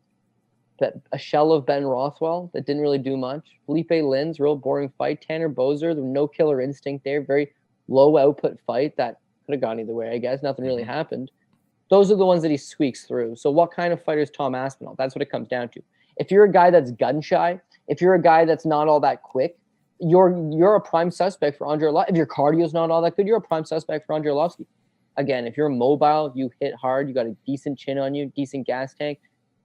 That a shell of Ben Rothwell that didn't really do much. Felipe Lin's real boring fight. Tanner Bozer, the no killer instinct there. Very low output fight that could have gone either way, I guess. Nothing really happened. Those are the ones that he squeaks through. So what kind of fighter is Tom Aspinall? That's what it comes down to. If you're a guy that's gun shy, if you're a guy that's not all that quick, you're a prime suspect for Andre Arlovski. If your cardio's not all that good, you're a prime suspect for Andre Arlovski. Again, if you're mobile, you hit hard, you got a decent chin on you, decent gas tank.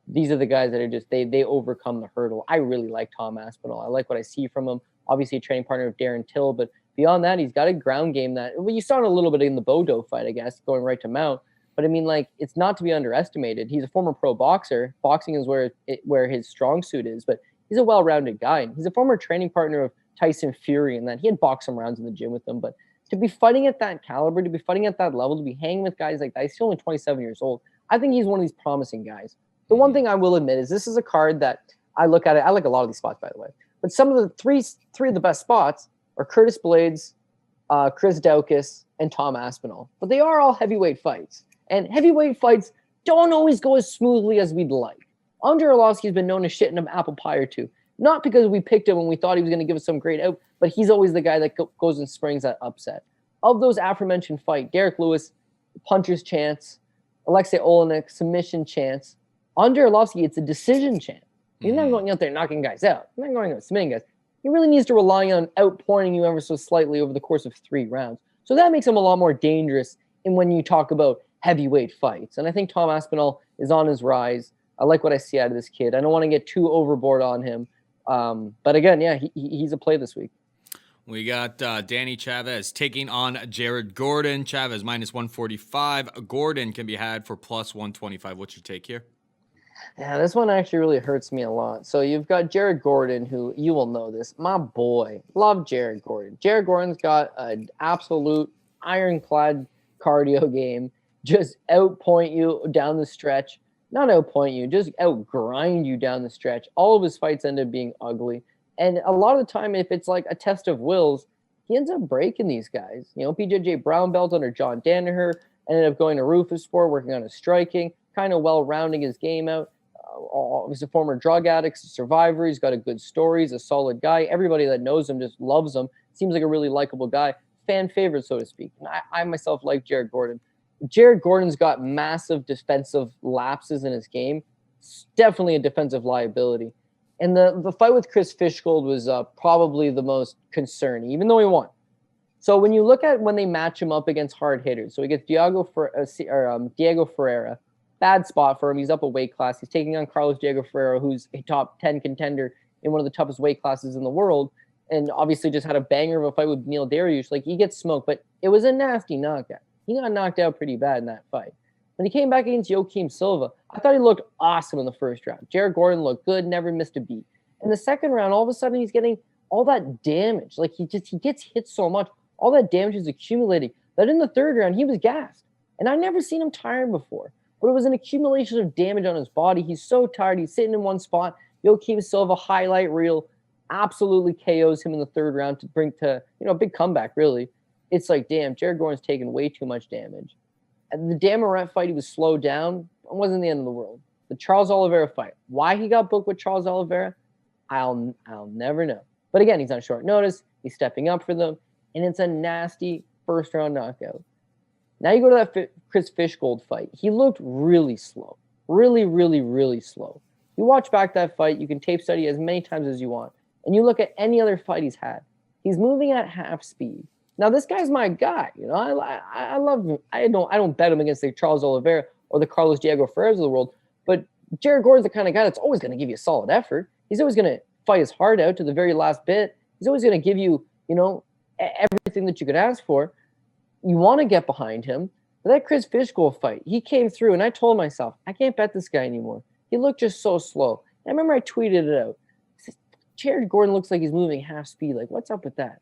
These are the guys that are just, they overcome the hurdle. I really like Tom Aspinall. I like what I see from him. Obviously a training partner of Darren Till, but beyond that, he's got a ground game that, well, you saw it a little bit in the Bodo fight, I guess, going right to mount. But I mean, like, it's not to be underestimated. He's a former pro boxer. Boxing is where his strong suit is, but he's a well-rounded guy. He's a former training partner of Tyson Fury, and that he had boxed some rounds in the gym with him. But to be fighting at that caliber, to be fighting at that level, to be hanging with guys like that, he's still only 27 years old. I think he's one of these promising guys. The one thing I will admit is this is a card that I look at it. I like a lot of these spots, by the way. But some of the three of the best spots are Curtis Blaydes, Chris Daukaus, and Tom Aspinall. But they are all heavyweight fights. And heavyweight fights don't always go as smoothly as we'd like. Andre Arlovski has been known to shit in an apple pie or two. Not because we picked him when we thought he was going to give us some great out, but he's always the guy that goes and springs that upset. Of those aforementioned fight, Derek Lewis, puncher's chance, Alexei Oleinik, submission chance. Andre Arlovski, it's a decision chance. He's not going out there knocking guys out. He's not going out submitting guys. He really needs to rely on outpointing you ever so slightly over the course of 3 rounds. So that makes him a lot more dangerous in when you talk about heavyweight fights. And I think Tom Aspinall is on his rise. I like what I see out of this kid. I don't want to get too overboard on him. But again, yeah, he's a play this week. We got Danny Chavez taking on Jared Gordon. Chavez minus 145. Gordon can be had for plus 125. What's your take here? Yeah, this one actually really hurts me a lot. So you've got Jared Gordon, who you will know this. My boy. Love Jared Gordon. Jared Gordon's got an absolute ironclad cardio game. just outpoint you down the stretch. Not outpoint you, just outgrind you down the stretch. All of his fights end up being ugly. And a lot of the time, if it's like a test of wills, he ends up breaking these guys. You know, BJJ brown belt under John Danaher, ended up going to Rufus Sport, working on his striking, kind of well-rounding his game out. He's a former drug addict, a survivor. He's got a good story. He's a solid guy. Everybody that knows him just loves him. Seems like a really likable guy. Fan favorite, so to speak. And I myself like Jared Gordon. Jared Gordon's got massive defensive lapses in his game. It's definitely a defensive liability. And the fight with Chris Fishgold was probably the most concerning, even though he won. So when you look at when they match him up against hard hitters, so he gets Diego Ferreira, bad spot for him. He's up a weight class. He's taking on Carlos Diego Ferreira, who's a top 10 contender in one of the toughest weight classes in the world, and obviously just had a banger of a fight with Neil Dariush. Like, he gets smoked, but it was a nasty knockout. He got knocked out pretty bad in that fight. When he came back against Joaquim Silva, I thought he looked awesome in the first round. Jared Gordon looked good, never missed a beat. In the second round, all of a sudden, he's getting all that damage. Like, he gets hit so much. All that damage is accumulating. That in the third round, he was gassed. And I've never seen him tired before. But it was an accumulation of damage on his body. He's so tired. He's sitting in one spot. Joaquim Silva, highlight reel, absolutely KOs him in the third round to bring to, a big comeback, really. It's like, damn, Jared Gordon's taken way too much damage. And the Damaret fight, he was slowed down. It wasn't the end of the world. The Charles Oliveira fight, why he got booked with Charles Oliveira, I'll never know. But again, he's on short notice. He's stepping up for them. And it's a nasty first-round knockout. Now you go to that Chris Fishgold fight. He looked really slow. Really, really, really slow. You watch back that fight. You can tape study as many times as you want. And you look at any other fight he's had. He's moving at half speed. Now, this guy's my guy. I love him. I don't bet him against the Charles Oliveira or the Carlos Diego Ferreira of the world. But Jared Gordon's the kind of guy that's always going to give you a solid effort. He's always going to fight his heart out to the very last bit. He's always going to give you, everything that you could ask for. You want to get behind him. But that Chris Fishgold fight, he came through, and I told myself, I can't bet this guy anymore. He looked just so slow. And I remember I tweeted it out. Jared Gordon looks like he's moving half speed. Like, what's up with that?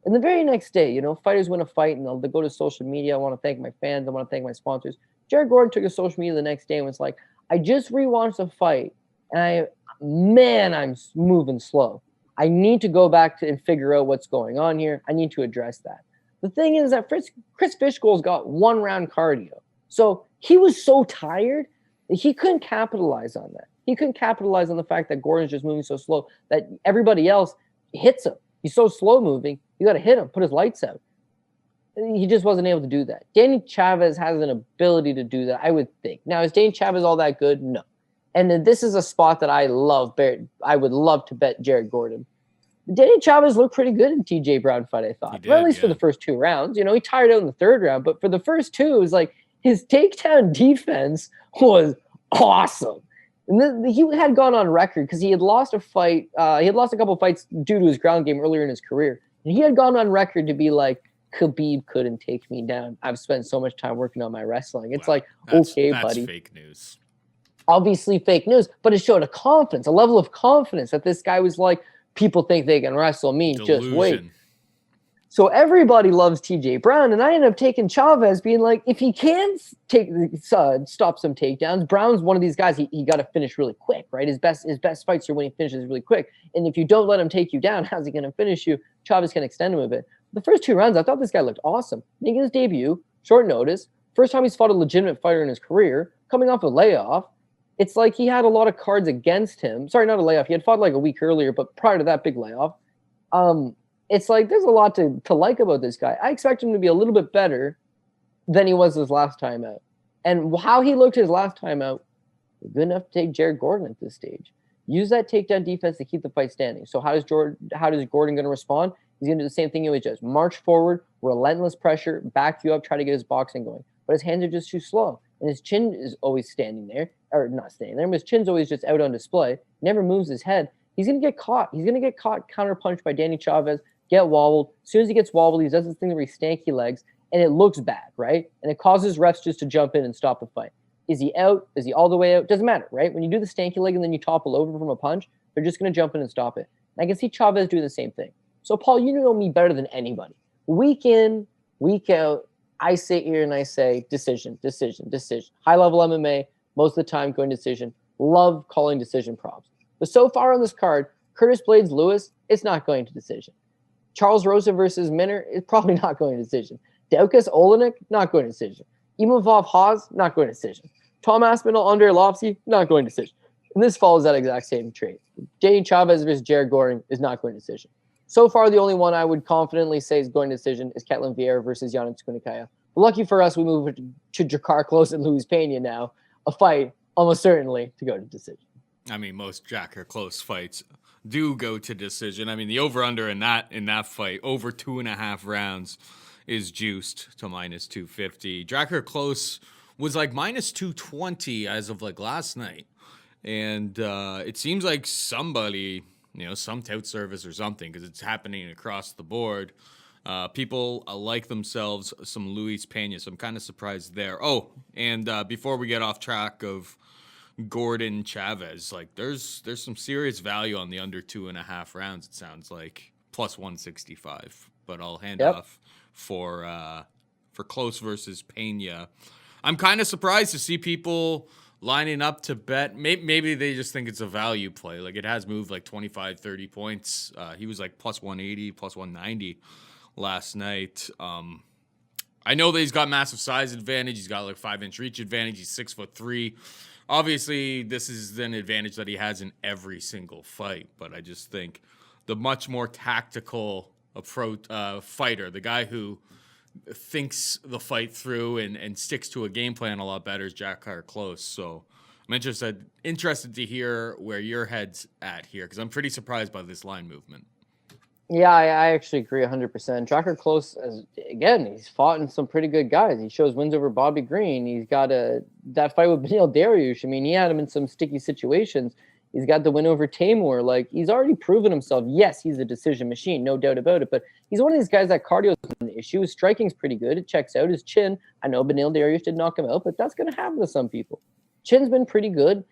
And the very next day, fighters win a fight, and they'll go to social media. I want to thank my fans. I want to thank my sponsors. Jared Gordon took to social media the next day and was like, I just rewatched the fight, and I'm moving slow. I need to go back and figure out what's going on here. I need to address that. The thing is that Chris Fishgold's got one-round cardio. So he was so tired that he couldn't capitalize on that. He couldn't capitalize on the fact that Gordon's just moving so slow that everybody else hits him. He's so slow-moving, you got to hit him, put his lights out. He just wasn't able to do that. Danny Chavez has an ability to do that, I would think. Now, is Danny Chavez all that good? No. And this is a spot that I would love to bet Jared Gordon. Danny Chavez looked pretty good in TJ Brown fight, I thought. Well, at least for the first two rounds. He tired out in the third round, but for the first two, it was like his takedown defense was awesome. And he had gone on record because he had lost a fight. He had lost a couple of fights due to his ground game earlier in his career. And he had gone on record to be like, Khabib couldn't take me down. I've spent so much time working on my wrestling. It's buddy. That's fake news. Obviously fake news, but it showed a level of confidence that this guy was like, people think they can wrestle me. Delusion. Just wait. So everybody loves TJ Brown, and I ended up taking Chavez, being like, if he can stop some takedowns, Brown's one of these guys. He got to finish really quick, right? His best fights are when he finishes really quick. And if you don't let him take you down, how's he going to finish you? Chavez can extend him a bit. The first two rounds, I thought this guy looked awesome. Making his debut, short notice, first time he's fought a legitimate fighter in his career, coming off a layoff. It's like he had a lot of cards against him. Sorry, not a layoff. He had fought like a week earlier, but prior to that big layoff. It's like there's a lot to like about this guy. I expect him to be a little bit better than he was his last time out. And how he looked his last time out, good enough to take Jared Gordon at this stage. Use that takedown defense to keep the fight standing. So how does Gordon going to respond? He's going to do the same thing he always does. March forward, relentless pressure, back you up, try to get his boxing going. But his hands are just too slow. And his chin is always standing there. Or not standing there, but his chin's always just out on display. Never moves his head. He's going to get caught. He's going to get caught counterpunched by Danny Chavez, get wobbled. As soon as he gets wobbled, he does this thing where he stanky legs, and it looks bad, right? And it causes refs just to jump in and stop the fight. Is he out? Is he all the way out? Doesn't matter, right? When you do the stanky leg and then you topple over from a punch, they're just going to jump in and stop it. And I can see Chavez do the same thing. So, Paul, you know me better than anybody. Week in, week out, I sit here and I say decision. High level MMA, most of the time going decision. Love calling decision props. But so far on this card, Curtis Blaydes Lewis, it's not going to decision. Charles Rosa versus Minner is probably not going to decision. Daukaus Oleinik, not going to decision. Imavov Hawes, not going to decision. Tom Aspinall under Arlovski, not going to decision. And this follows that exact same trait. Danny Chavez versus Jared Goring is not going to decision. So far, the only one I would confidently say is going to decision is Ketlin Vieira versus Kunitskaya. Lucky for us, we move to Jakar Klose and Luis Pena now. A fight almost certainly to go to decision. I mean, most Jakar Klose fights do go to decision. I mean, the over-under in that fight, over 2.5 rounds, is juiced to minus 250. Jakar Klose was like minus 220 as of like last night. And it seems like somebody, some tout service or something, because it's happening across the board. People like themselves some Luis Pena, so I'm kind of surprised there. Oh, and before we get off track of Gordon Chavez, like there's some serious value on the under 2.5 rounds, it sounds like, plus 165. But I'll hand off for Klose versus Pena. I'm kind of surprised to see people lining up to bet. Maybe they just think it's a value play. Like, it has moved like 25, 30 points. He was like plus 180, plus 190 last night. I know that he's got massive size advantage. He's got like 5-inch reach advantage. He's 6'3". Obviously, this is an advantage that he has in every single fight. But I just think the much more tactical approach fighter, the guy who thinks the fight through and sticks to a game plan a lot better, is Jakar Klose. So I'm interested to hear where your head's at here, because I'm pretty surprised by this line movement. Yeah, I actually agree 100%. Jakar Klose, again, he's fought in some pretty good guys. He shows wins over Bobby Green. He's got that fight with Beneil Dariush. I mean, he had him in some sticky situations. He's got the win over Tamor. Like, he's already proven himself. Yes, he's a decision machine, no doubt about it. But he's one of these guys that cardio is an issue. His striking's pretty good. It checks out. His chin, I know Beneil Dariush did knock him out, but that's going to happen to some people. Chin's been pretty good.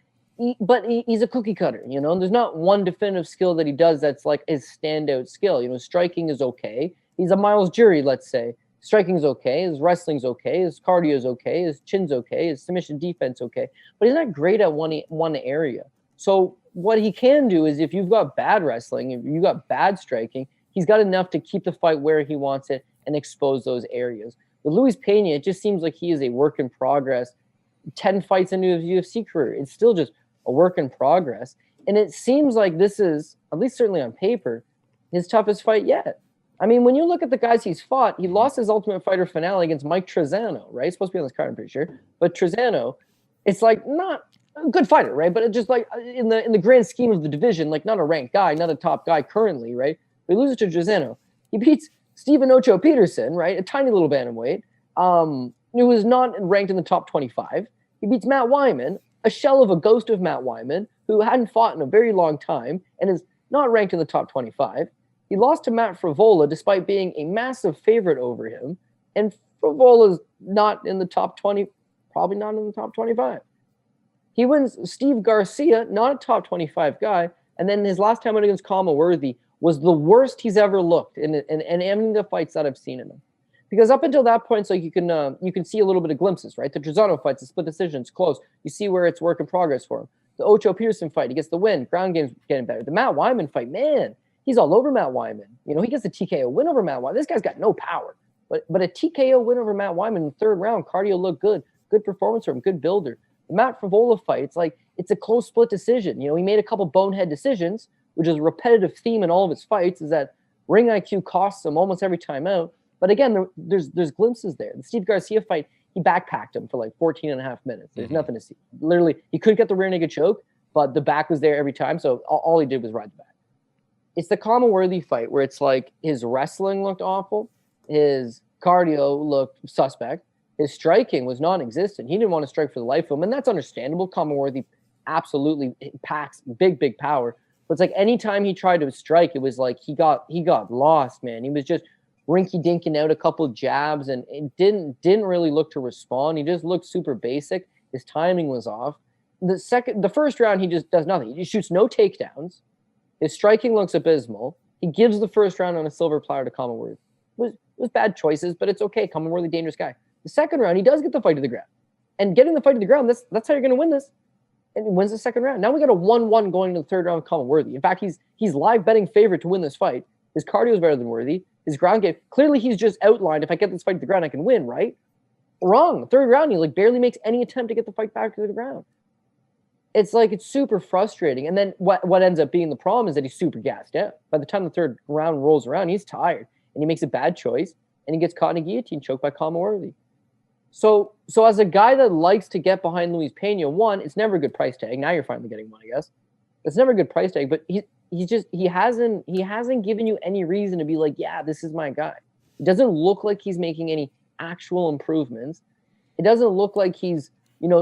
But he's a cookie cutter, There's not one definitive skill that he does that's like his standout skill. Striking is okay. He's a Miles Jury, let's say. Striking's okay. His wrestling's okay. His cardio's okay. His chin's okay. His submission defense okay. But he's not great at one area. So what he can do is, if you've got bad wrestling, if you've got bad striking, he's got enough to keep the fight where he wants it and expose those areas. With Luis Pena, it just seems like he is a work in progress. 10 fights into his UFC career, it's still just a work in progress. And it seems like this is, at least certainly on paper, his toughest fight yet. I mean, when you look at the guys he's fought, he lost his Ultimate Fighter finale against Mike Trezano, right? He's supposed to be on this card, I'm pretty sure. But Trezano, it's like not a good fighter, right? But it just like in the grand scheme of the division, like not a ranked guy, not a top guy currently, right? But he loses to Trezano. He beats Stephen Ocho Peterson, right? A tiny little bantamweight, who was not ranked in the top 25. He beats Matt Wyman, a shell of a ghost of Matt Wyman, who hadn't fought in a very long time and is not ranked in the top 25. He lost to Matt Frivola despite being a massive favorite over him. And Frivola's not in the top 20, probably not in the top 25. He wins Steve Garcia, not a top 25 guy. And then his last time out against Kama Worthy was the worst he's ever looked in any of the fights that I've seen in him. Because up until that point, so you can see a little bit of glimpses, right? The Trezano fights, the split decisions, close. You see where it's work in progress for him. The Ocho Peterson fight, he gets the win. Ground game's getting better. The Matt Wyman fight, man, he's all over Matt Wyman. He gets a TKO win over Matt Wyman. This guy's got no power. But a TKO win over Matt Wyman in the third round, cardio looked good. Good performance from him, good builder. The Matt Frivola fight, it's a close split decision. He made a couple bonehead decisions, which is a repetitive theme in all of his fights, is that ring IQ costs him almost every time out. But again, there's glimpses there. The Steve Garcia fight, he backpacked him for like 14 and a half minutes. There's nothing to see. Literally, he couldn't get the rear naked choke, but the back was there every time. So all he did was ride the back. It's the Kama Worthy fight where it's like his wrestling looked awful. His cardio looked suspect. His striking was non-existent. He didn't want to strike for the life of him. And that's understandable. Kama Worthy absolutely packs big power. But it's like anytime he tried to strike, it was like he got lost, man. He was just rinky-dinking out a couple jabs and it didn't really look to respond. He just looked super basic. His timing was off. The first round, he just does nothing. He shoots no takedowns. His striking looks abysmal. He gives the first round on a silver platter to Kama Worthy. was bad choices, but it's okay. Common Worthy, dangerous guy. The second round, he does get the fight to the ground. And getting the fight to the ground, that's how you're going to win this. And he wins the second round. Now we got a 1-1 going to the third round with Common Worthy. In fact, he's live betting favorite to win this fight. His cardio is better than Worthy. His ground game, clearly he's just outlined, if I get this fight to the ground, I can win, right? Wrong. Third round, he barely makes any attempt to get the fight back to the ground. It's super frustrating. And then what ends up being the problem is that he's super gassed out. By the time the third round rolls around, he's tired and he makes a bad choice and he gets caught in a guillotine choke by Common Worthy. So as a guy that likes to get behind Luis Pena, one, it's never a good price tag. Now you're finally getting one, I guess. It's never a good price tag, but he hasn't given you any reason to be like, yeah, this is my guy. It doesn't look like he's making any actual improvements. It doesn't look like he's,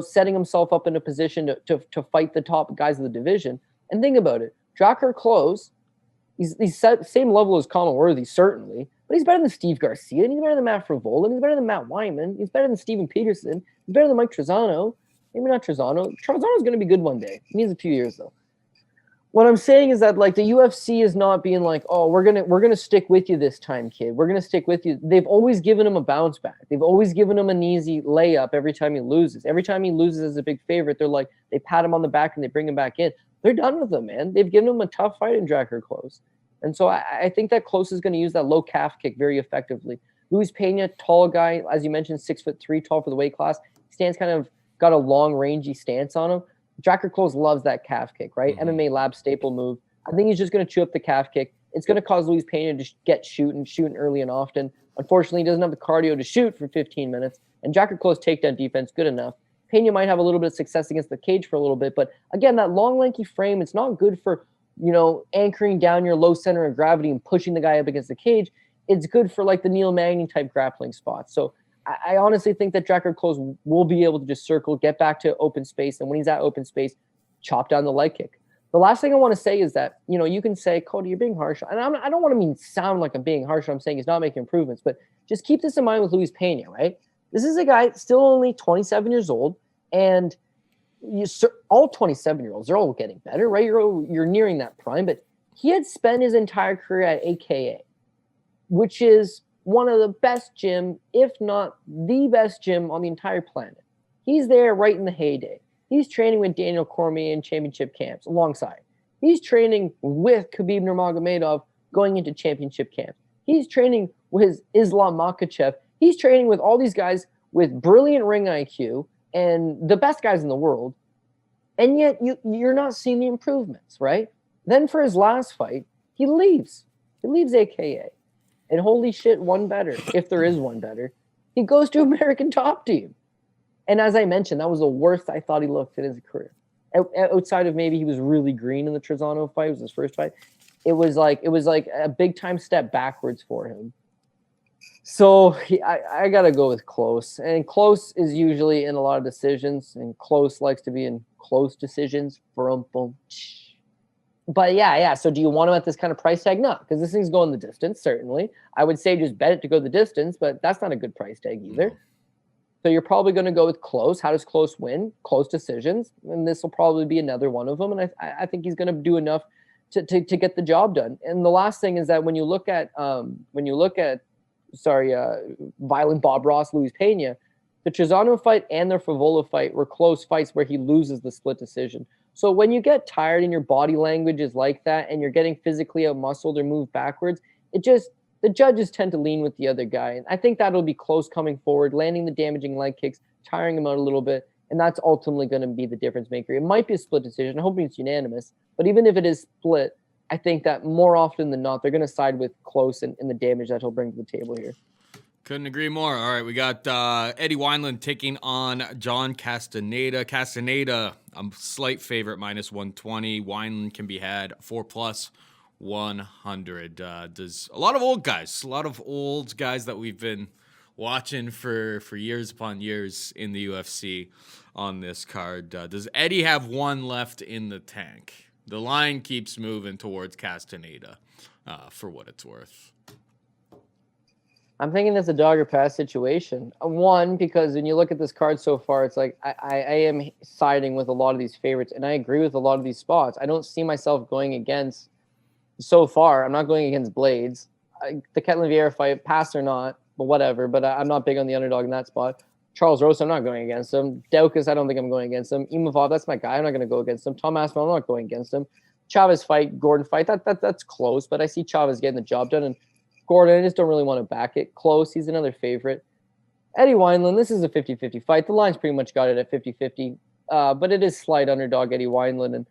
setting himself up in a position to fight the top guys of the division. And think about it. Drakkar Klose, he's same level as Common Worthy, certainly, but he's better than Steve Garcia, and he's better than Matt Frivola, and he's better than Matt Wyman, he's better than Steven Peterson, he's better than Mike Trezano. Maybe not Trezano. Trezano's going to be good one day. He needs a few years, though. What I'm saying is that the UFC is not being like, oh, we're gonna stick with you this time, kid. We're gonna stick with you. They've always given him a bounce back. They've always given him an easy layup every time he loses. Every time he loses as a big favorite, they're like, they pat him on the back and they bring him back in. They're done with him, man. They've given him a tough fight in Drakkar Klose. And so I think that Klose is going to use that low calf kick very effectively. Luis Pena, tall guy, as you mentioned, 6'3", tall for the weight class. Stands kind of got a long, rangy stance on him. Drakkar Klose loves that calf kick, right? Mm-hmm. MMA lab staple move. I think he's just going to chew up the calf kick. It's going to cause Luis Pena to get shooting early and often. Unfortunately, he doesn't have the cardio to shoot for 15 minutes. And Drakkar Klose takedown defense, good enough. Pena might have a little bit of success against the cage for a little bit. But again, that long, lanky frame, it's not good for, anchoring down your low center of gravity and pushing the guy up against the cage. It's good for the Neil Magny type grappling spots. So I honestly think that Drakkar Klose will be able to just circle, get back to open space, and when he's at open space, chop down the leg kick. The last thing I want to say is that, you can say, Cody, you're being harsh. And I don't want to sound like I'm being harsh. I'm saying he's not making improvements, but just keep this in mind with Luis Pena, right? This is a guy still only 27 years old, and all 27-year-olds, they're all getting better, right? You're nearing that prime, but he had spent his entire career at AKA, which is one of the best gym, if not the best gym on the entire planet. He's there right in the heyday. He's training with Daniel Cormier in championship camps alongside. He's training with Khabib Nurmagomedov going into championship camps. He's training with Islam Makhachev. He's training with all these guys with brilliant ring IQ and the best guys in the world. And yet you're not seeing the improvements, right? Then for his last fight, he leaves. He leaves AKA. And holy shit, one better, if there is one better. He goes to American Top Team. And as I mentioned, that was the worst I thought he looked in his career. Outside of maybe he was really green in the Trezano fight, it was his first fight. It was like a big time step backwards for him. So I got to go with Klose. And Klose is usually in a lot of decisions, and Klose likes to be in close decisions. But yeah. So do you want him at this kind of price tag? No, because this thing's going the distance, certainly. I would say just bet it to go the distance, but that's not a good price tag either. No. So you're probably going to go with Klose. How does Klose win? Close decisions. And this will probably be another one of them. And I think he's going to do enough to get the job done. And the last thing is that when you look at Violent Bob Ross, Luis Pena, the Trezano fight and the Frivola fight were close fights where he loses the split decision. So when you get tired and your body language is like that and you're getting physically out-muscled or moved backwards, the judges tend to lean with the other guy. And I think that'll be Klose coming forward, landing the damaging leg kicks, tiring him out a little bit, and that's ultimately going to be the difference maker. It might be a split decision. I'm hoping it's unanimous. But even if it is split, I think that more often than not, they're going to side with Klose and the damage that he'll bring to the table here. Couldn't agree more. All right, we got Eddie Wineland taking on John Castenada. Castenada, a slight favorite, -120. Wineland can be had 4+ 100. Does a lot of old guys that we've been watching for years upon years in the UFC on this card. Does Eddie have one left in the tank? The line keeps moving towards Castenada, for what it's worth. I'm thinking that's a dog or pass situation. One, because when you look at this card so far, it's like I am siding with a lot of these favorites, and I agree with a lot of these spots. I don't see myself going against, so far, I'm not going against Blaydes. the Ketlin Vieira fight, pass or not, but whatever. But I'm not big on the underdog in that spot. Charles Rosa, I'm not going against him. Daukaus, I don't think I'm going against him. Imavov, that's my guy. I'm not going to go against him. Tom Aspinall, I'm not going against him. Chavez fight, Gordon fight, that's close. But I see Chavez getting the job done. And Gordon, I just don't really want to back it. Klose, he's another favorite. Eddie Wineland, this is a 50-50 fight. The line's pretty much got it at 50-50. But it is slight underdog Eddie Wineland. And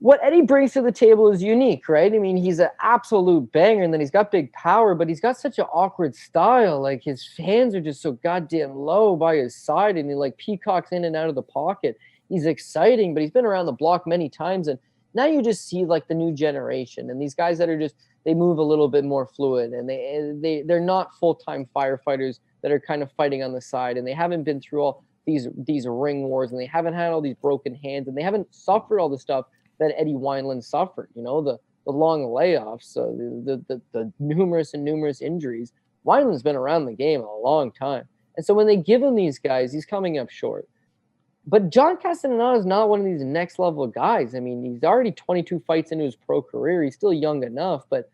what Eddie brings to the table is unique, right? I mean, he's an absolute banger, and then he's got big power, but he's got such an awkward style. Like, his hands are just so goddamn low by his side, and he, like, peacocks in and out of the pocket. He's exciting, but he's been around the block many times, and now you just see, like, the new generation, and these guys that are just, they move a little bit more fluid, and they're not full-time firefighters that are kind of fighting on the side, and they haven't been through all these ring wars, and they haven't had all these broken hands, and they haven't suffered all the stuff that Eddie Wineland suffered, you know, the long layoffs, the numerous injuries. Wineland's been around the game a long time. And so when they give him these guys, he's coming up short. But John Castenada is not one of these next level guys. I mean, he's already 22 fights into his pro career. He's still young enough, but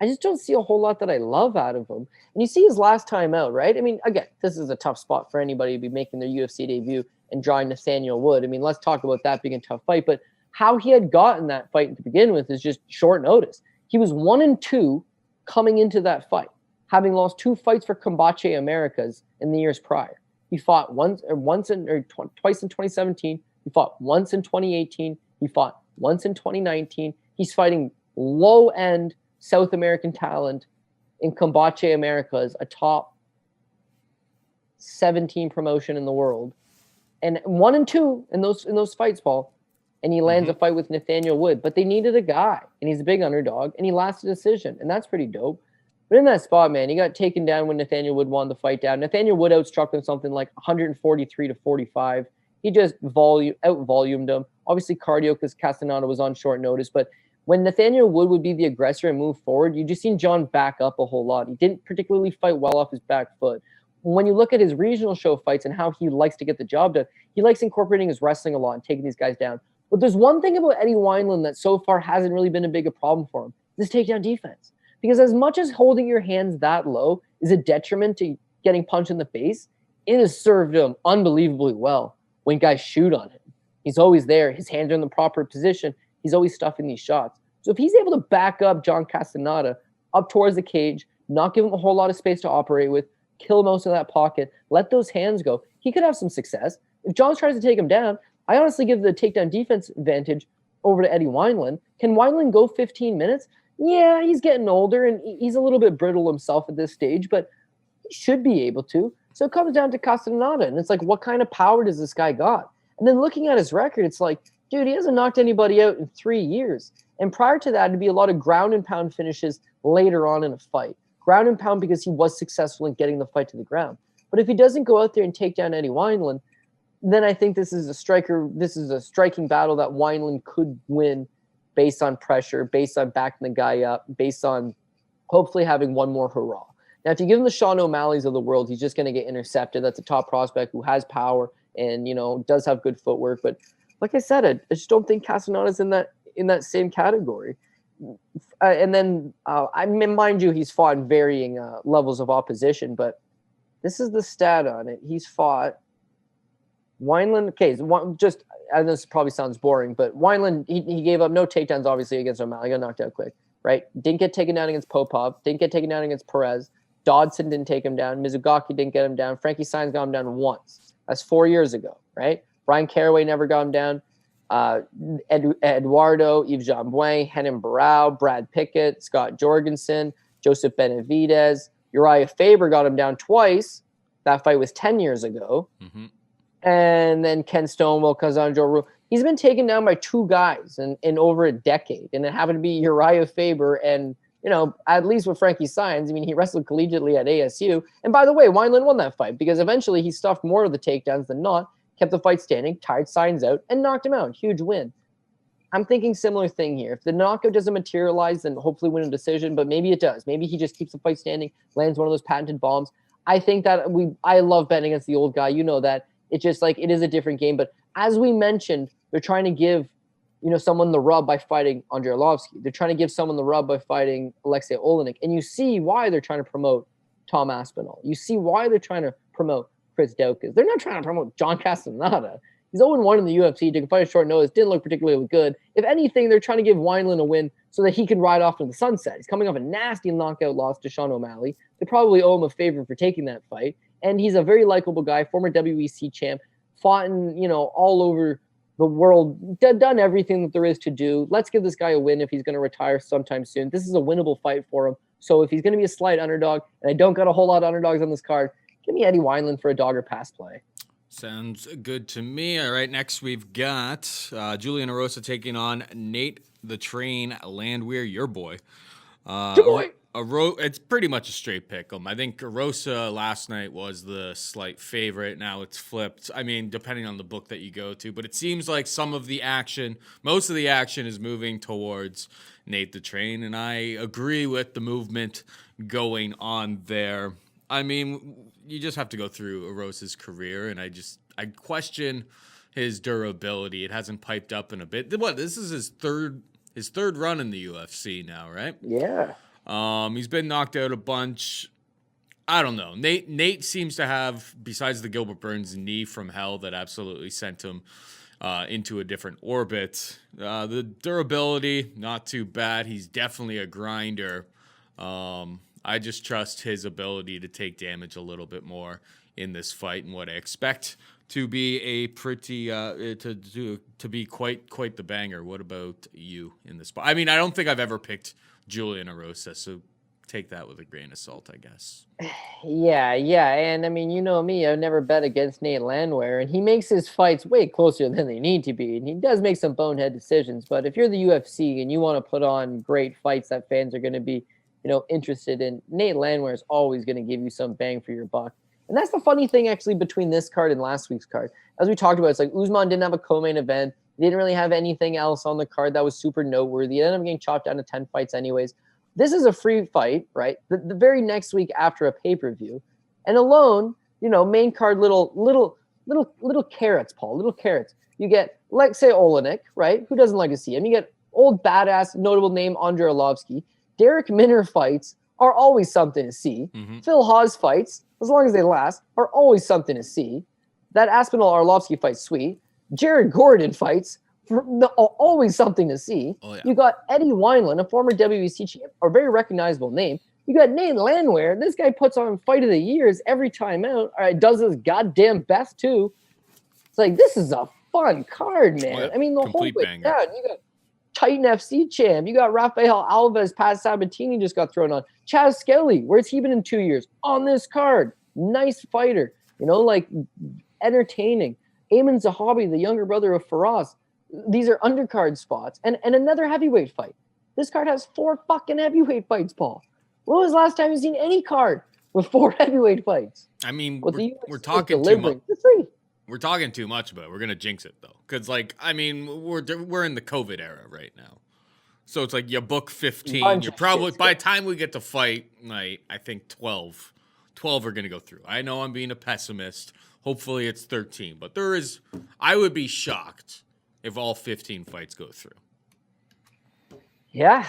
I just don't see a whole lot that I love out of him. And you see his last time out, right? I mean, again, this is a tough spot for anybody to be making their UFC debut and drawing Nathaniel Wood. I mean, let's talk about that being a tough fight, but how he had gotten that fight to begin with is just short notice. He was 1-2 coming into that fight, having lost 2 fights for Combate Americas in the years prior. He fought twice in 2017. He fought once in 2018. He fought once in 2019. He's fighting low-end South American talent in Combate Americas, a top 17 promotion in the world, and 1-2 in those fights, Paul. And he lands a fight with Nathaniel Wood. But they needed a guy, and he's a big underdog, and he lost a decision, and that's pretty dope. But in that spot, man, he got taken down when Nathaniel Wood won the fight down. Nathaniel Wood outstruck him something like 143-45. He just out-volumed him. Obviously, cardio because Castenada was on short notice. But when Nathaniel Wood would be the aggressor and move forward, you just seen John back up a whole lot. He didn't particularly fight well off his back foot. When you look at his regional show fights and how he likes to get the job done, he likes incorporating his wrestling a lot and taking these guys down. But there's one thing about Eddie Wineland that so far hasn't really been a big problem for him. This takedown defense. Because as much as holding your hands that low is a detriment to getting punched in the face, it has served him unbelievably well when guys shoot on him. He's always there. His hands are in the proper position. He's always stuffing these shots. So if he's able to back up John Castenada up towards the cage, not give him a whole lot of space to operate with, kill most of that pocket, let those hands go, he could have some success. If John tries to take him down, I honestly give the takedown defense advantage over to Eddie Wineland. Can Wineland go 15 minutes? Yeah, he's getting older, and he's a little bit brittle himself at this stage, but he should be able to. So it comes down to Castenada, and it's like, what kind of power does this guy got? And then looking at his record, it's like, dude, he hasn't knocked anybody out in 3 years. And prior to that, it'd be a lot of ground and pound finishes later on in a fight. Ground and pound because he was successful in getting the fight to the ground. But if he doesn't go out there and take down Eddie Wineland, then I think this is a striking battle that Wineland could win based on pressure, based on backing the guy up, based on hopefully having one more hurrah. Now, if you give him the Sean O'Malley's of the world, he's just going to get intercepted. That's a top prospect who has power and, you know, does have good footwork. But like I said, I just don't think Castenada's in that same category. And then, I mean, mind you, he's fought in varying levels of opposition, but this is the stat on it. He's fought Wineland, okay, just, and this probably sounds boring, but Wineland, he gave up no takedowns, obviously, against O'Malley. He got knocked out quick, right? Didn't get taken down against Popov. Didn't get taken down against Perez. Dodson didn't take him down. Mizugaki didn't get him down. Frankie Saenz got him down once. That's 4 years ago, right? Brian Caraway never got him down. Eduardo, Yves Jambouin, Henan Barao, Brad Pickett, Scott Jorgensen, Joseph Benavidez. Uriah Faber got him down twice. That fight was 10 years ago. Mm-hmm. And then Ken Stonewall, Kazan Joe. He's been taken down by 2 guys in over a decade. And it happened to be Uriah Faber and, you know, at least with Frankie Saenz. I mean, he wrestled collegiately at ASU. And by the way, Wineland won that fight because eventually he stuffed more of the takedowns than not, kept the fight standing, tired Saenz out, and knocked him out. Huge win. I'm thinking similar thing here. If the knockout doesn't materialize, then hopefully win a decision. But maybe it does. Maybe he just keeps the fight standing, lands one of those patented bombs. I think that I love betting against the old guy. You know that. It's just like it is a different game. But as we mentioned, they're trying to give someone the rub by fighting Andrei Arlovski. They're trying to give someone the rub by fighting Alexei Oleinik. And you see why they're trying to promote Tom Aspinall. You see why they're trying to promote Chris Daukaus. They're not trying to promote John Castenada. He's 0-1 in the UFC. Took a fight at short notice. Didn't look particularly good. If anything, they're trying to give Wineland a win so that he can ride off into the sunset. He's coming off a nasty knockout loss to Sean O'Malley. They probably owe him a favor for taking that fight. And he's a very likable guy, former WEC champ, fought in, all over the world, done everything that there is to do. Let's give this guy a win if he's going to retire sometime soon. This is a winnable fight for him. So if he's going to be a slight underdog, and I don't got a whole lot of underdogs on this card, give me Eddie Wineland for a dog or pass play. Sounds good to me. All right, next we've got Julian Erosa taking on Nate the Train Landwehr, your boy. It's pretty much a straight pick 'em. I think Rosa last night was the slight favorite. Now it's flipped. I mean, depending on the book that you go to, but it seems like most of the action is moving towards Nate the Train, and I agree with the movement going on there. I mean, you just have to go through Rosa's career, and I question his durability. It hasn't piped up in a bit. This is his third run in the UFC now, right? Yeah. He's been knocked out a bunch. I don't know. Nate seems to have, besides the Gilbert Burns knee from hell that absolutely sent him into a different orbit. The durability, not too bad. He's definitely a grinder. I just trust his ability to take damage a little bit more in this fight, and what I expect to be a pretty to be quite the banger. What about you in this spot? I mean, I don't think I've ever picked Julian Erosa, so take that with a grain of salt, I guess. Yeah, and I mean, you know me, I've never bet against Nate Landwehr, and he makes his fights way closer than they need to be, and he does make some bonehead decisions. But if you're the UFC and you want to put on great fights that fans are going to be, interested in, Nate Landwehr is always going to give you some bang for your buck. And that's the funny thing, actually, between this card and last week's card. As we talked about, it's like Usman didn't have a co-main event. He didn't really have anything else on the card that was super noteworthy. He ended up getting chopped down to 10 fights anyways. This is a free fight, right? The very next week after a pay-per-view. And alone, main card little carrots, Paul, little carrots. You get, let's say, Oleinik, right? Who doesn't like to see him? You get old badass, notable name Andrei Arlovski. Derek Minner fights are always something to see. Mm-hmm. Phil Hawes fights, as long as they last, are always something to see. That Aspinall Arlovski fight's sweet. Jared Gordon fights, always something to see. Oh, yeah. You got Eddie Wineland, a former WEC champ, a very recognizable name. You got Nate Landwehr. This guy puts on Fight of the Years every time out. All right, does his goddamn best too. It's like, this is a fun card, man. Oh, yeah. I mean, the whole way down. You got Titan FC champ. You got Rafael Alves, Pat Sabatini just got thrown on. Chaz Skelly, where's he been in 2 years? On this card. Nice fighter. Entertaining. Ayman Zahabi, the younger brother of Faraz. These are undercard spots. And another heavyweight fight. This card has 4 fucking heavyweight fights, Paul. When was the last time you've seen any card with 4 heavyweight fights? I mean, we're talking too much. We're talking too much about it. We're going to jinx it, though. Because, we're in the COVID era right now. So it's like you book 15. You're probably, by the time we get to fight, I think 12 are going to go through. I know I'm being a pessimist. Hopefully it's 13. But I would be shocked if all 15 fights go through. Yeah.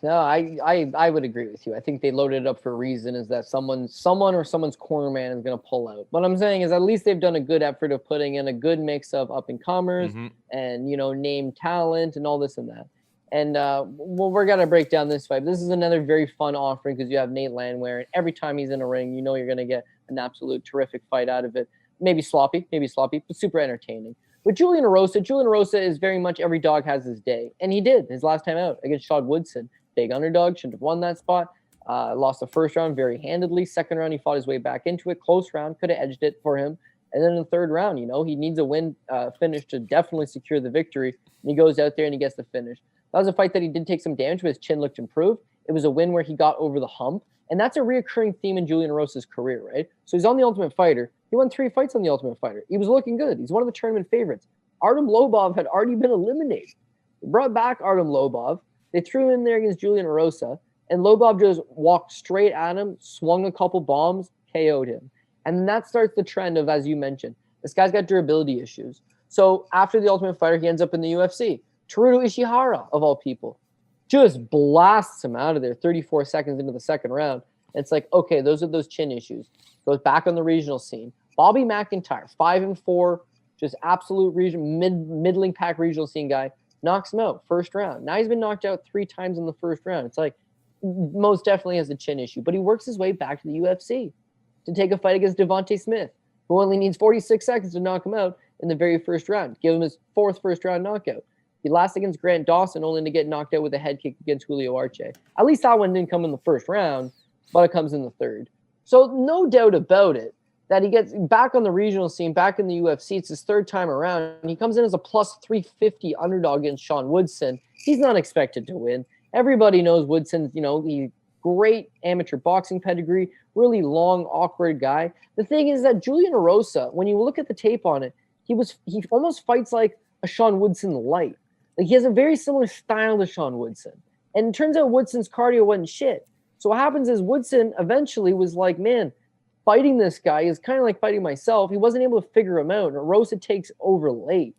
No, I would agree with you. I think they loaded it up for a reason, is that someone or someone's corner man is going to pull out. What I'm saying is at least they've done a good effort of putting in a good mix of up-and-comers and, name talent and all this and that. And, we're going to break down this fight. This is another very fun offering because you have Nate Landwehr, and every time he's in a ring, you're going to get an absolute terrific fight out of it. Maybe sloppy, but super entertaining. But Julian Erosa is very much every dog has his day. And he did his last time out against Shad Woodson. Big underdog, shouldn't have won that spot. Lost the first round very handedly. Second round, he fought his way back into it. Close round, could have edged it for him. And then in the third round, he needs a win finish to definitely secure the victory. And he goes out there and he gets the finish. That was a fight that he did take some damage, but his chin looked improved. It was a win where he got over the hump. And that's a reoccurring theme in Julian Erosa's career, right? So he's on The Ultimate Fighter. He won 3 fights on The Ultimate Fighter. He was looking good. He's one of the tournament favorites. Artem Lobov had already been eliminated. They brought back Artem Lobov. They threw him in there against Julian Erosa. And Lobov just walked straight at him, swung a couple bombs, KO'd him. And that starts the trend of, as you mentioned, this guy's got durability issues. So after The Ultimate Fighter, he ends up in the UFC. Teruto Ishihara, of all people, just blasts him out of there 34 seconds into the second round. And it's like, okay, those are those chin issues. Goes back on the regional scene. Bobby McIntyre, 5-4, just absolute middling pack regional scene guy, knocks him out first round. Now he's been knocked out 3 times in the first round. It's like, most definitely has a chin issue, but he works his way back to the UFC to take a fight against Devontae Smith, who only needs 46 seconds to knock him out in the very first round. Give him his 4th first-round knockout. He lost against Grant Dawson, only to get knocked out with a head kick against Julio Arce. At least that one didn't come in the first round, but it comes in the third. So no doubt about it that he gets back on the regional scene, back in the UFC. It's his 3rd time around. He comes in as a plus 350 underdog against Sean Woodson. He's not expected to win. Everybody knows Woodson, he's great amateur boxing pedigree, really long, awkward guy. The thing is that Julian Erosa, when you look at the tape on it, he almost fights like a Sean Woodson light. Like, he has a very similar style to Sean Woodson. And it turns out Woodson's cardio wasn't shit. So what happens is Woodson eventually was like, man, fighting this guy is kind of like fighting myself. He wasn't able to figure him out. And Erosa takes over late.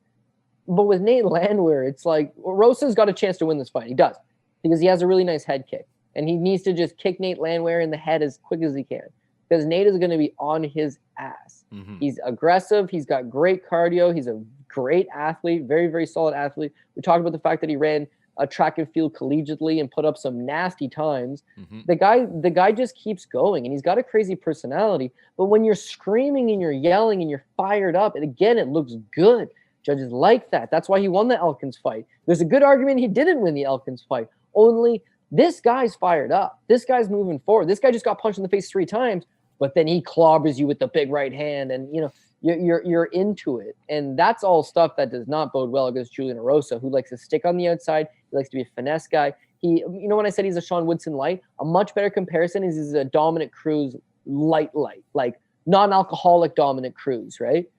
But with Nate Landwehr, it's like Rosa's got a chance to win this fight. He does, because he has a really nice head kick. And he needs to just kick Nate Landwehr in the head as quick as he can, because Nate is going to be on his ass. Mm-hmm. He's aggressive. He's got great cardio. He's a great athlete, very, very solid athlete. We talked about the fact that he ran a track and field collegiately and put up some nasty times. Mm-hmm. The guy just keeps going, and he's got a crazy personality. But when you're screaming and you're yelling and you're fired up, and again, it looks good. Judges like that. That's why he won the Elkins fight. There's a good argument he didn't win the Elkins fight. Only this guy's fired up. This guy's moving forward. This guy just got punched in the face 3 times, but then he clobbers you with the big right hand, and you're into it. And that's all stuff that does not bode well against Julian Erosa, who likes to stick on the outside. He likes to be a finesse guy. When I said he's a Sean Woodson light, a much better comparison is he's a Dominic Cruz light, like non-alcoholic Dominic Cruz, right?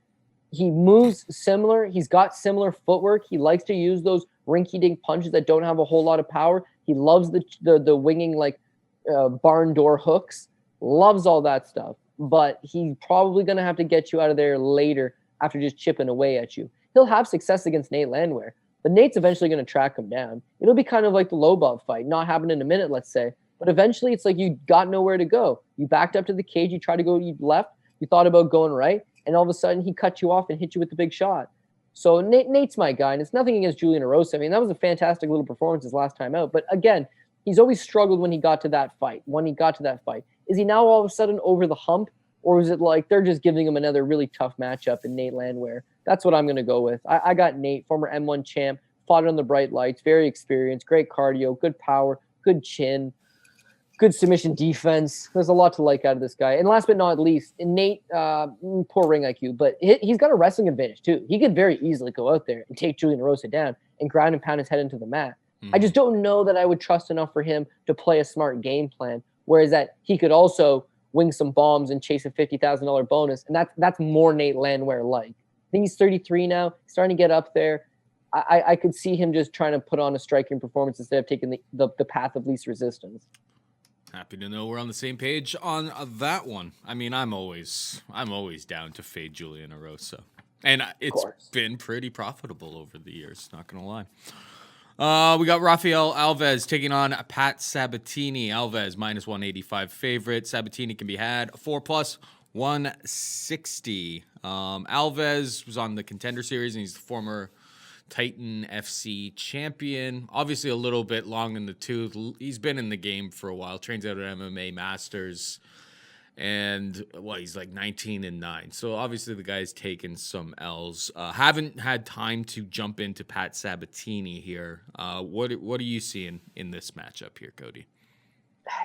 He moves similar. He's got similar footwork. He likes to use those rinky-dink punches that don't have a whole lot of power. He loves the winging, like barn door hooks. Loves all that stuff. But he's probably going to have to get you out of there later after just chipping away at you. He'll have success against Nate Landwehr, but Nate's eventually going to track him down. It'll be kind of like the Lobov fight, not happen in a minute, let's say. But eventually it's like you got nowhere to go. You backed up to the cage. You tried to go left. You thought about going right. And all of a sudden he cut you off and hit you with the big shot. So Nate's my guy, and it's nothing against Julian Erosa. I mean, that was a fantastic little performance his last time out. But again, he's always struggled when he got to that fight. Is he now all of a sudden over the hump? Or is it like they're just giving him another really tough matchup in Nate Landwehr? That's what I'm going to go with. I got Nate, former M1 champ, fought on the bright lights, very experienced, great cardio, good power, good chin, good submission defense. There's a lot to like out of this guy. And last but not least, Nate, poor ring IQ, but he's got a wrestling advantage too. He could very easily go out there and take Julian Erosa down and ground and pound his head into the mat. I just don't know that I would trust enough for him to play a smart game plan, whereas that he could also wing some bombs and chase a $50,000 bonus. And that's more Nate Landwehr like. I think he's 33 now, starting to get up there. I could see him just trying to put on a striking performance instead of taking the path of least resistance. Happy to know we're on the same page on that one. I mean, I'm always down to fade Julian Erosa. And it's been pretty profitable over the years, not going to lie. We got Rafael Alves taking on Pat Sabatini. Alves minus 185 favorite. Sabatini can be had 4+ 160. Alves was on the Contender Series, and he's the former Titan FC champion. Obviously a little bit long in the tooth. He's been in the game for a while. Trains out at MMA Masters. And, he's like 19-9. So, obviously, the guy's taken some L's. Haven't had time to jump into Pat Sabatini here. What are you seeing in this matchup here, Cody?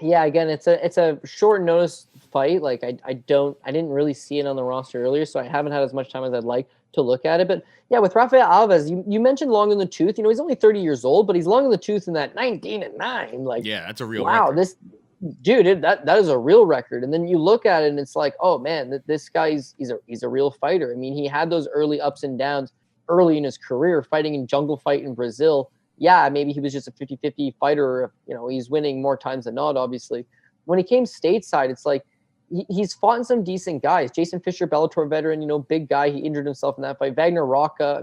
Yeah, again, it's a short notice fight. Like, I didn't really see it on the roster earlier, so I haven't had as much time as I'd like to look at it. But, yeah, with Rafael Alves, you mentioned long in the tooth. He's only 30 years old, but he's long in the tooth in that 19-9. Like, yeah, that's a real record. Dude, that is a real record. And then you look at it and it's like, oh man, this guy's he's a real fighter. I mean, he had those early ups and downs early in his career, fighting in Jungle Fight in Brazil. Yeah, maybe he was just a 50-50 fighter. He's winning more times than not, obviously. When he came stateside, it's like he's fought some decent guys. Jason Fisher, Bellator veteran, big guy. He injured himself in that fight. Wagner Roca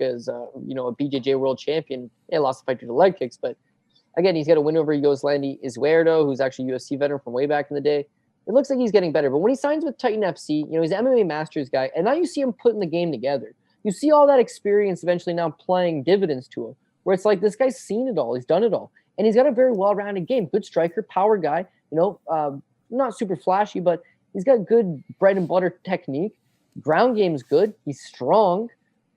is, a BJJ world champion. He lost the fight due to leg kicks, but again, he's got a win over Yoslandi Izquierdo, who's actually a UFC veteran from way back in the day. It looks like he's getting better. But when he signs with Titan FC, he's an MMA Masters guy, and now you see him putting the game together. You see all that experience eventually now playing dividends to him, where it's like this guy's seen it all. He's done it all. And he's got a very well-rounded game. Good striker, power guy, not super flashy, but he's got good bread and butter technique. Ground game's good. He's strong.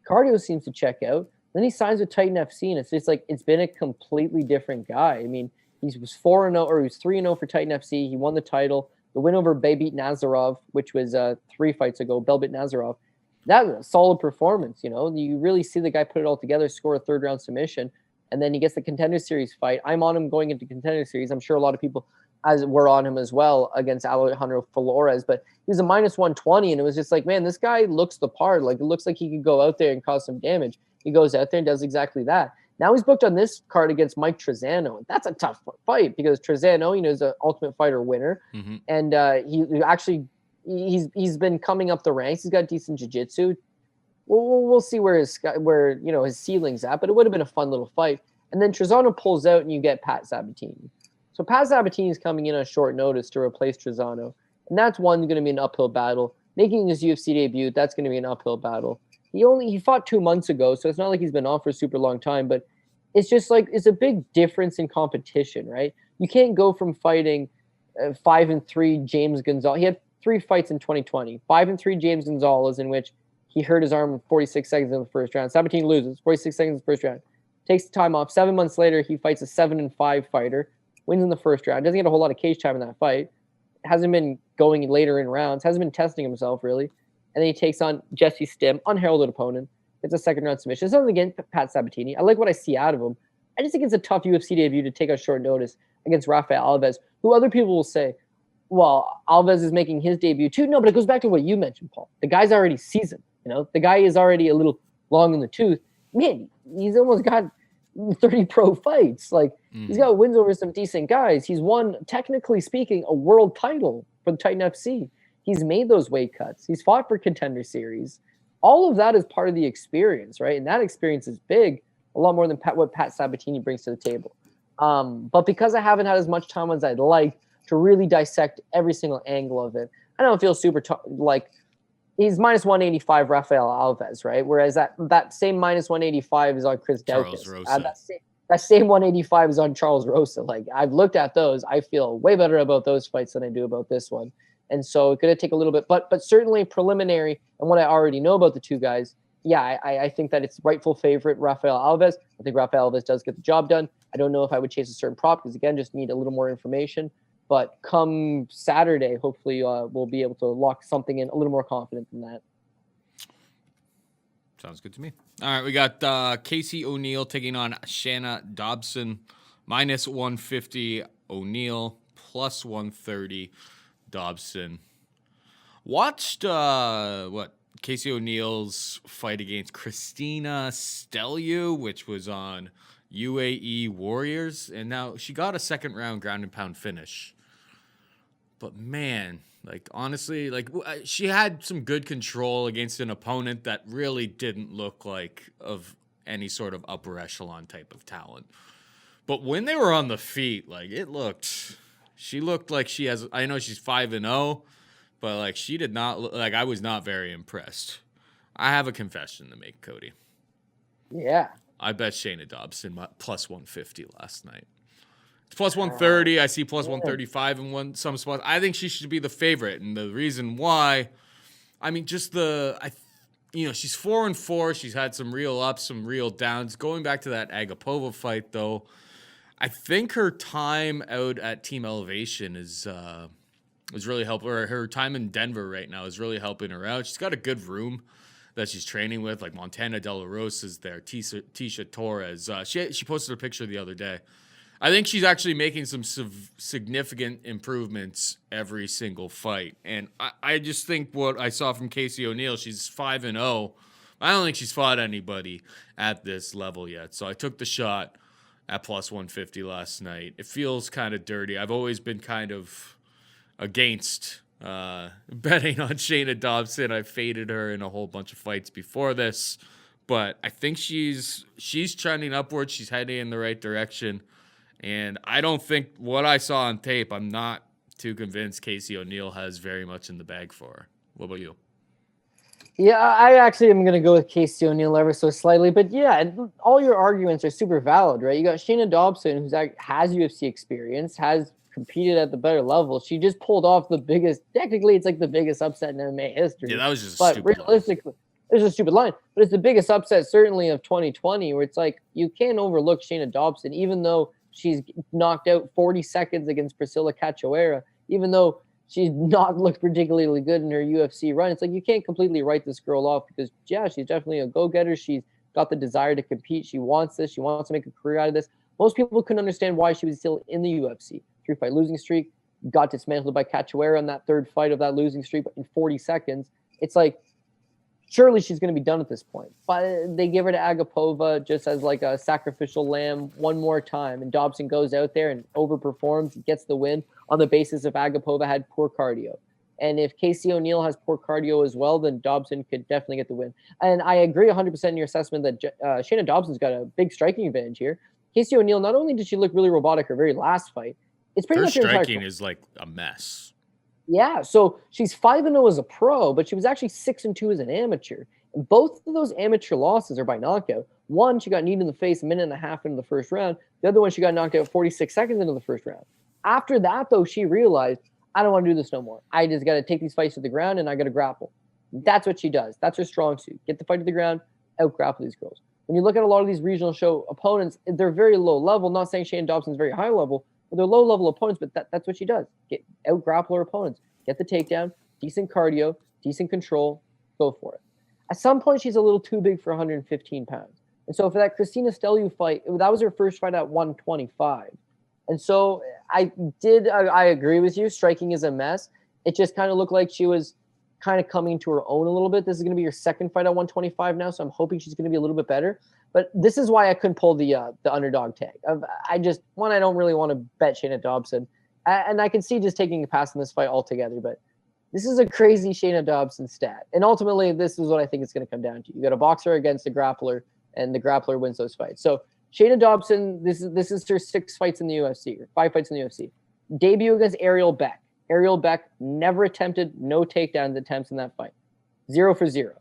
Cardio seems to check out. Then he signs with Titan FC, and it's just like it's been a completely different guy. I mean, he was 4-0, or he was 3-0 for Titan FC. He won the title. The win over Belbit Nazarov, which was 3 fights ago, Belbit Nazarov. That was a solid performance. You really see the guy put it all together, score a third-round submission, and then he gets the Contender Series fight. I'm on him going into Contender Series. I'm sure a lot of people were on him as well against Alejandro Flores, but he was a -120, and it was just like, man, this guy looks the part. Like, it looks like he could go out there and cause some damage. He goes out there and does exactly that. Now he's booked on this card against Mike Trezano, and that's a tough fight because Trezano, is an Ultimate Fighter winner, and he's been coming up the ranks. He's got decent jiu-jitsu. We'll see where his ceiling's at, but it would have been a fun little fight. And then Trezano pulls out, and you get Pat Sabatini. So Pat Sabatini is coming in on short notice to replace Trezano, and that's going to be an uphill battle. Making his UFC debut, that's going to be an uphill battle. He fought 2 months ago, so it's not like he's been on for a super long time, but it's just like it's a big difference in competition, right? You can't go from fighting 5-3 James Gonzalez. He had 3 fights in 2020. 5-3 James Gonzalez, in which he hurt his arm in 46 seconds in the first round. Sabatini loses 46 seconds in the first round. Takes the time off. 7 months later, he fights a 7-5 fighter. Wins in the first round. Doesn't get a whole lot of cage time in that fight. Hasn't been going later in rounds. Hasn't been testing himself, really. And then he takes on Jesse Stim, unheralded opponent. It's a second-round submission. It's nothing against Pat Sabatini. I like what I see out of him. I just think it's a tough UFC debut to take on short notice against Rafael Alves, who other people will say, well, Alves is making his debut too. No, but it goes back to what you mentioned, Paul. The guy's already seasoned. The guy is already a little long in the tooth. Man, he's almost got 30 pro fights. Like, he's got wins over some decent guys. He's won, technically speaking, a world title for the Titan FC. He's made those weight cuts. He's fought for Contender Series. All of that is part of the experience, right? And that experience is big, a lot more than what Pat Sabatini brings to the table. But because I haven't had as much time as I'd like to really dissect every single angle of it, I don't feel super like he's -185 Rafael Alves, right? Whereas that same -185 is on Chris Daukaus. That same 185 is on Charles Rosa. Like, I've looked at those. I feel way better about those fights than I do about this one. And so it's going to take a little bit, but certainly preliminary and what I already know about the two guys, yeah, I think that it's rightful favorite Rafael Alves. I think Rafael Alves does get the job done. I don't know if I would chase a certain prop because, again, just need a little more information. But come Saturday, hopefully we'll be able to lock something in a little more confident than that. Sounds good to me. All right, we got Casey O'Neill taking on Shanna Dobson, -150 O'Neill, +130 Dobson. Watched Casey O'Neill's fight against Christina Steleu, which was on UAE Warriors, and now she got a second round ground and pound finish. But man, like, honestly, like, she had some good control against an opponent that really didn't look like of any sort of upper echelon type of talent. But when they were on the feet, like, she looked like she has, I know she's 5-0, but like, she did not look like, I was not very impressed. I have a confession to make, Cody. Yeah. I bet Shayna Dobson +150 last night. It's +130. I see +135 in some spots. I think she should be the favorite, and the reason why, I mean, just she's 4-4. She's had some real ups, some real downs. Going back to that Agapova fight, though, I think her time out at Team Elevation is really helping her. Her time in Denver right now is really helping her out. She's got a good room that she's training with, like Montana De La Rosa's there, Tisha Torres. She posted a picture the other day. I think she's actually making some significant improvements every single fight. And I just think what I saw from Casey O'Neill, she's 5-0. I don't think she's fought anybody at this level yet. So I took the shot at +150 last night. It feels kind of dirty. I've always been kind of against betting on Shayna Dobson. I faded her in a whole bunch of fights before this, but I think she's trending upward. She's heading in the right direction, and I don't think what I saw on tape, I'm not too convinced Casey O'Neill has very much in the bag for her. What about you? Yeah, I actually am going to go with Casey O'Neill ever so slightly. But yeah, all your arguments are super valid, right? You got Shayna Dobson, who has UFC experience, has competed at the better level. She just pulled off the biggest, technically it's like the biggest upset in MMA history. Yeah, that was just but stupid realistically, it was a stupid line. But it's the biggest upset certainly of 2020, where it's like you can't overlook Shayna Dobson, even though she's knocked out 40 seconds against Priscilla Cachoeira, even though she's not looked particularly good in her UFC run. It's like you can't completely write this girl off because, yeah, she's definitely a go-getter. She's got the desire to compete. She wants this. She wants to make a career out of this. Most people couldn't understand why she was still in the UFC. 3-fight losing streak, got dismantled by Cachoeira in that third fight of that losing streak in 40 seconds. It's like, surely she's going to be done at this point. But they give her to Agapova just as like a sacrificial lamb one more time. And Dobson goes out there and overperforms, gets the win on the basis of Agapova had poor cardio. And if Casey O'Neill has poor cardio as well, then Dobson could definitely get the win. And I agree 100% in your assessment that Shayna Dobson's got a big striking advantage here. Casey O'Neill, not only did she look really robotic her very last fight, it's pretty much her striking is like a mess. Yeah, so she's 5-0 as a pro, but she was actually 6-2 as an amateur. And both of those amateur losses are by knockout. One, she got kneed in the face a minute and a half into the first round. The other one, she got knocked out 46 seconds into the first round. After that, though, she realized, I don't want to do this no more. I just got to take these fights to the ground, and I got to grapple. That's what she does. That's her strong suit. Get the fight to the ground, out-grapple these girls. When you look at a lot of these regional show opponents, they're very low level. Not saying Shayna Dobson's very high level, but they're low-level opponents, but that's what she does. Get out-grapple her opponents. Get the takedown, decent cardio, decent control, go for it. At some point, she's a little too big for 115 pounds. And so for that Christina Steliou fight, that was her first fight at 125. And so I agree with you. Striking is a mess. It just kind of looked like she was kind of coming to her own a little bit. This is going to be her second fight at 125 now, so I'm hoping she's going to be a little bit better. But this is why I couldn't pull the underdog tag. I don't really want to bet Shayna Dobson. And I can see just taking a pass in this fight altogether, but this is a crazy Shayna Dobson stat. And ultimately, this is what I think it's going to come down to. You got a boxer against a grappler, and the grappler wins those fights. So Shayna Dobson, this is her 6 fights in the UFC, or 5 fights in the UFC. Debut against Ariel Beck. Ariel Beck never attempted, no takedown attempts in that fight. 0 for 0.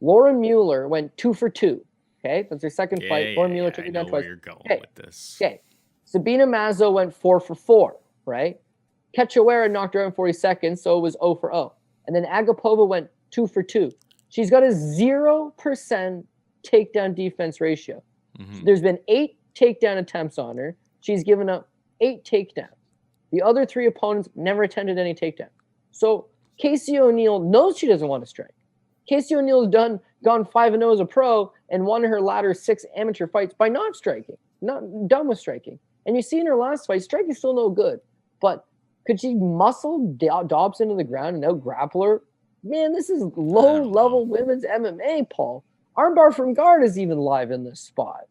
Lauren Mueller went 2 for 2. Okay, that's her second fight. Lauren Mueller took it down twice. You're going with this. Okay, Sabina Mazo went 4 for 4. Right? Cachoeira knocked her out in 40 seconds, so it was 0 for 0. And then Agapova went 2 for 2. She's got a 0% takedown defense ratio. Mm-hmm. There's been 8 takedown attempts on her. She's given up 8 takedowns. The other 3 opponents never attempted any takedown. So Casey O'Neill knows she doesn't want to strike. Casey O'Neill's gone 5-0 as a pro and won her latter 6 amateur fights by not striking, not done with striking. And you see in her last fight, striking is still no good. But could she muscle Dobson to the ground and out-grapple her? Man, this is low-level women's MMA, Paul. Armbar from guard is even live in this spot.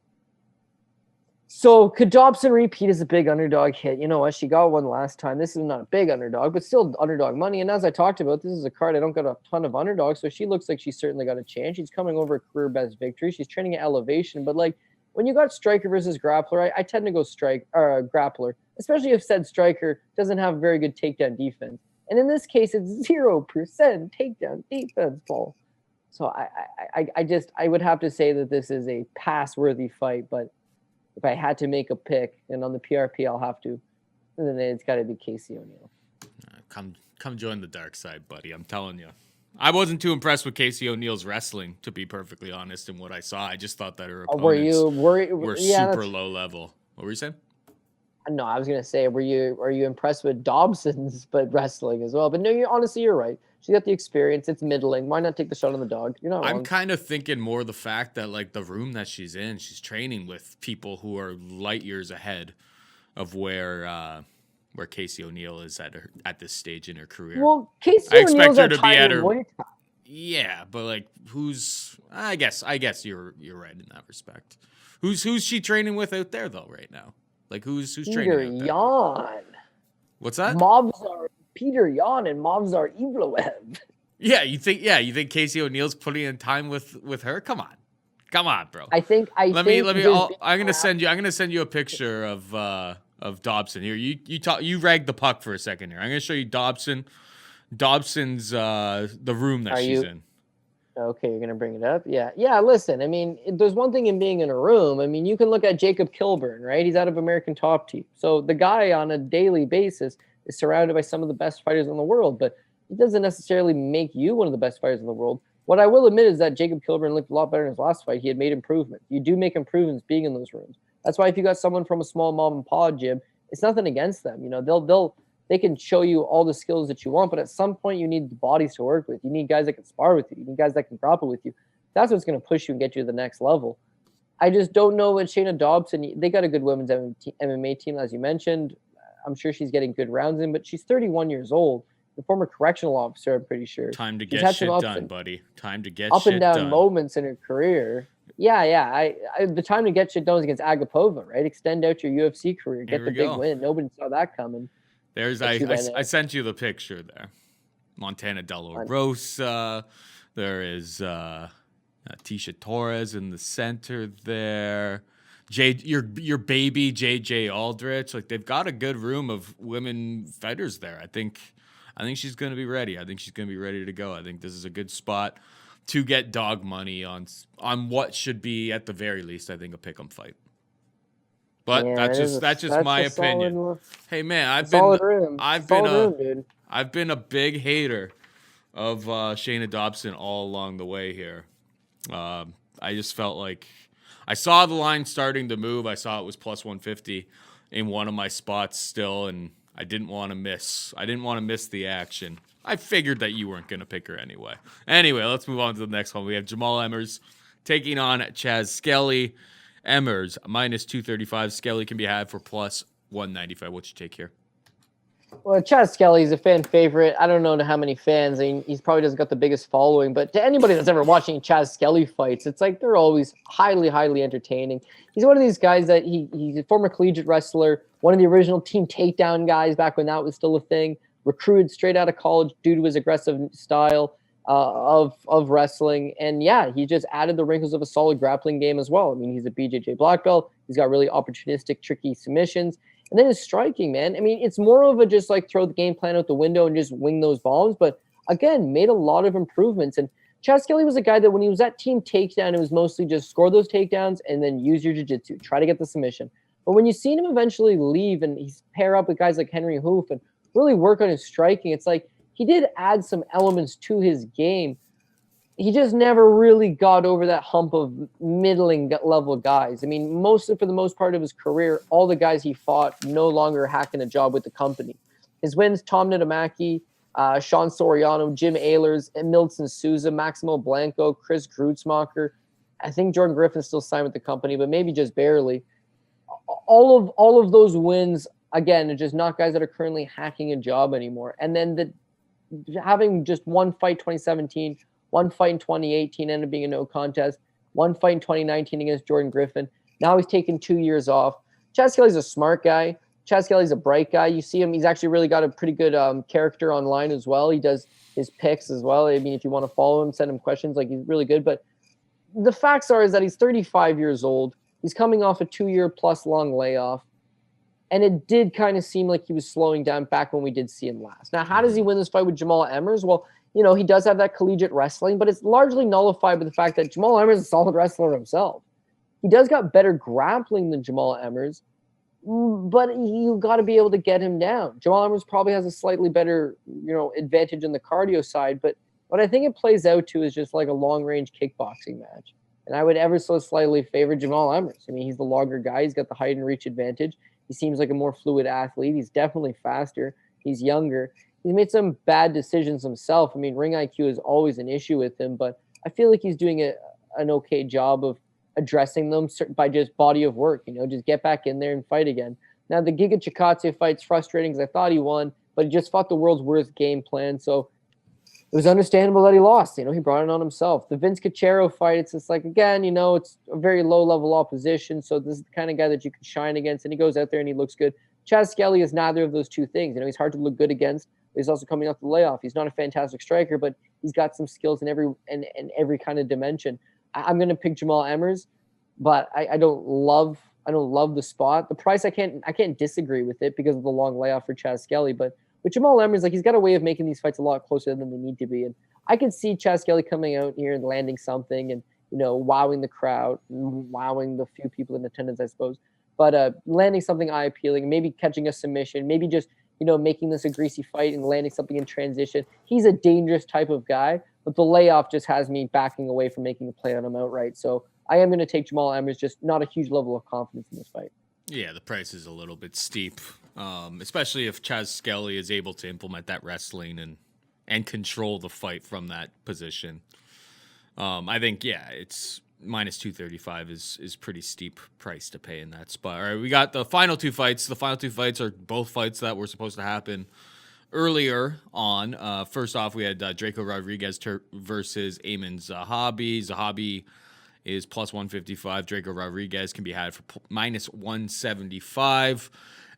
So could Dobson repeat as a big underdog hit? You know what? She got one last time. This is not a big underdog, but still underdog money. And as I talked about, this is a card I don't got a ton of underdogs, so she looks like she's certainly got a chance. She's coming over a career-best victory. She's training at elevation, but like, when you got striker versus grappler, I tend to go grappler, especially if said striker doesn't have very good takedown defense. And in this case, it's 0% takedown defense, Paul. So I would have to say that this is a pass-worthy fight. But if I had to make a pick, and on the PRP I'll have to, then it's got to be Casey O'Neill. Come join the dark side, buddy. I'm telling you. I wasn't too impressed with Casey O'Neill's wrestling, to be perfectly honest, in what I saw. I just thought that her opponents were super low level. What were you saying? No, I was gonna say, are you impressed with Dobson's wrestling as well? But no, you're right. She got the experience. It's middling. Why not take the shot on the dog? You're not wrong. I'm kind of thinking more the fact that like the room that she's in, she's training with people who are light years ahead of where Casey O'Neill is at this stage in her career. Well, Casey O'Neill's at her weight. Yeah, but like I guess you're right in that respect. Who's she training with out there though right now? Like who's training out there? Yawn. What's that? Peter Yan and Movsar Evloev. Yeah, you think Casey O'Neill's putting in time with her? Come on, bro. I'm gonna send you a picture of Dobson here. You rag the puck for a second here. I'm gonna show you Dobson's the room that she's in. Okay, you're gonna bring it up. Yeah. Listen, I mean, there's one thing in being in a room. I mean, you can look at Jacob Kilburn, right? He's out of American Top Team, so the guy on a daily basis is surrounded by some of the best fighters in the world, but it doesn't necessarily make you one of the best fighters in the world. What I will admit is that Jacob Kilburn looked a lot better in his last fight. He had made improvements. You do make improvements being in those rooms. That's why if you got someone from a small mom and pop gym, it's nothing against them. You know, they can show you all the skills that you want, but at some point you need the bodies to work with. You need guys that can spar with you. You need guys that can grapple with you. That's what's going to push you and get you to the next level. I just don't know what Shayna Dobson, they got a good women's MMA team, as you mentioned. I'm sure she's getting good rounds in, but she's 31 years old. The former correctional officer, I'm pretty sure. Time to get shit done, buddy. Time to get up shit and down done. moments in her career. Yeah. The time to get shit done is against Agapova, right? Extend out your UFC career, get the big win. Nobody saw that coming. I sent you the picture there. Montana De La Rosa. There is Tisha Torres in the center there. Your baby JJ Aldrich. Like, they've got a good room of women fighters there. I think she's going to be ready. I think she's going to be ready to go. I think this is a good spot to get dog money on what should be, at the very least, I think, a pick'em fight. But that's just my opinion. Hey man, I've been a big hater of Shayna Dobson all along the way here. I just felt like I saw the line starting to move. I saw it was plus 150 in one of my spots still, and I didn't want to miss. I didn't want to miss the action. I figured that you weren't going to pick her anyway. Anyway, let's move on to the next one. We have Jamal Emmers taking on Chaz Skelly. Emmers minus 235. Skelly can be had for plus 195. What's your take here? Well, Chaz Skelly is a fan favorite. I don't know to how many fans. I mean, he's probably doesn't got the biggest following, but to anybody that's ever watching Chaz Skelly fights, it's like they're always highly, highly entertaining. He's one of these guys that he's a former collegiate wrestler, one of the original Team Takedown guys back when that was still a thing, recruited straight out of college due to his aggressive style of wrestling. And yeah, he just added the wrinkles of a solid grappling game as well. I mean, he's a BJJ black belt. He's got really opportunistic, tricky submissions. And then his striking, man. I mean, it's more of a just like throw the game plan out the window and just wing those bombs. But again, made a lot of improvements. And Chaz Skelly was a guy that when he was at Team Takedown, it was mostly just score those takedowns and then use your jiu-jitsu, try to get the submission. But when you've seen him eventually leave and he's pair up with guys like Henry Hoof and really work on his striking, it's like he did add some elements to his game. He just never really got over that hump of middling level guys. I mean, mostly for the most part of his career, all the guys he fought no longer hacking a job with the company. His wins, Tom Nitamaki, Sean Soriano, Jim Ehlers, Milton Souza, Maximo Blanco, Chris Grutzmacher. I think Jordan Griffin still signed with the company, but maybe just barely. All of those wins, again, are just not guys that are currently hacking a job anymore. And then having just one fight 2017, one fight in 2018 ended up being a no contest, one fight in 2019 against Jordan Griffin. Now he's taken 2 years off. Chaz Skelly's a smart guy. Chaz Skelly's a bright guy. You see him, he's actually really got a pretty good character online as well. He does his picks as well. I mean, if you want to follow him, send him questions, like he's really good. But the facts are is that he's 35 years old. He's coming off a 2-year plus long layoff. And it did kind of seem like he was slowing down back when we did see him last. Now, how does he win this fight with Jamal Emmers? Well, you know, he does have that collegiate wrestling, but it's largely nullified by the fact that Jamal Emmers is a solid wrestler himself. He does got better grappling than Jamal Emmers, but you got to be able to get him down. Jamal Emmers probably has a slightly better, advantage in the cardio side, but what I think it plays out to is just like a long-range kickboxing match. And I would ever so slightly favor Jamal Emmers. I mean, he's the longer guy. He's got the height and reach advantage. He seems like a more fluid athlete. He's definitely faster. He's younger. He's made some bad decisions himself. I mean, ring IQ is always an issue with him, but I feel like he's doing an okay job of addressing them by just body of work, just get back in there and fight again. Now, the Giga Chikadze fight's frustrating because I thought he won, but he just fought the world's worst game plan, so it was understandable that he lost. He brought it on himself. The Vince Cachero fight, it's just like, again, it's a very low-level opposition, so this is the kind of guy that you can shine against, and he goes out there and he looks good. Chaz Skelly is neither of those two things. He's hard to look good against, but but he's also coming off the layoff. He's not a fantastic striker, but he's got some skills in every kind of dimension. I'm going to pick Jamal Emmers, but I don't love the spot. The price, I can't disagree with it because of the long layoff for Chaz Skelly, but with Jamal Emmers, like, he's got a way of making these fights a lot closer than they need to be. And I could see Chaz Skelly coming out here and landing something and, wowing the crowd, wowing the few people in attendance, I suppose. But landing something eye appealing, maybe catching a submission, maybe just, making this a greasy fight and landing something in transition. He's a dangerous type of guy, but the layoff just has me backing away from making a play on him outright. So I am going to take Jamal Emmers, just not a huge level of confidence in this fight. Yeah, the price is a little bit steep, especially if Chaz Skelly is able to implement that wrestling and control the fight from that position. I think, it's minus 235 is pretty steep price to pay in that spot. All right, we got the final two fights. The final two fights are both fights that were supposed to happen earlier on. First off, we had Draco Rodriguez versus Amin Zahabi. Zahabi is plus 155. Draco Rodriguez can be had for minus 175.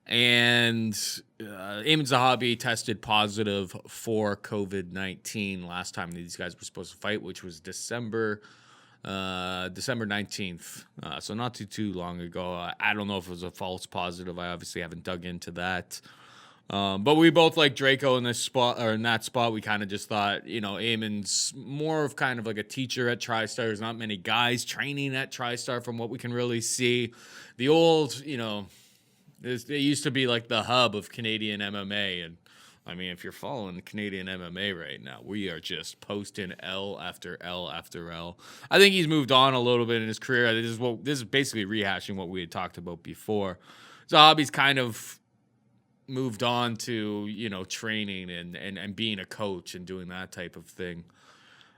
And Amin Zahabi tested positive for COVID-19 last time these guys were supposed to fight, which was December 19th. So not too long ago. I don't know if it was a false positive. I obviously haven't dug into that. But we both like Draco in this spot, or in that spot. We kind of just thought, Amin's more of kind of like a teacher at TriStar. There's not many guys training at TriStar from what we can really see. The old, it used to be like the hub of Canadian MMA. And I mean, if you're following Canadian MMA right now, we are just posting L after L after L. I think he's moved on a little bit in his career. This is basically rehashing what we had talked about before. Zahabi's kind of moved on to, training and being a coach and doing that type of thing.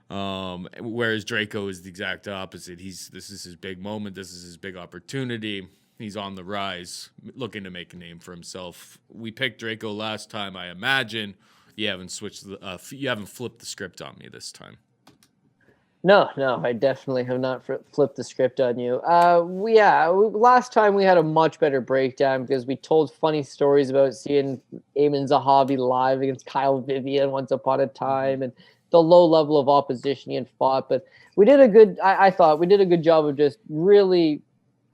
Whereas Draco is the exact opposite. This is his big moment. This is his big opportunity. He's on the rise, looking to make a name for himself. We picked Draco last time. I imagine you haven't you haven't flipped the script on me this time. No, I definitely have not flipped the script on you. Last time we had a much better breakdown because we told funny stories about seeing Amin Zahabi live against Kyle Vivian once upon a time and the low level of opposition he had fought. But we did I thought we did a good job of just really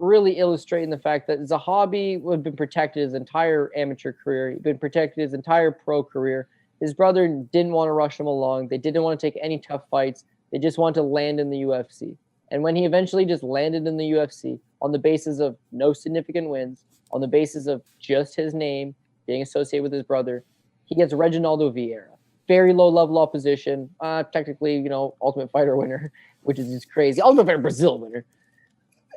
illustrating the fact that Zahabi had been protected his entire amateur career. He'd been protected his entire pro career. His brother didn't want to rush him along. They didn't want to take any tough fights. They just wanted to land in the UFC. And when he eventually just landed in the UFC on the basis of no significant wins, on the basis of just his name being associated with his brother, he gets Reginaldo Vieira. Very low level opposition. Technically, Ultimate Fighter winner, which is just crazy. Ultimate Fighter Brazil winner.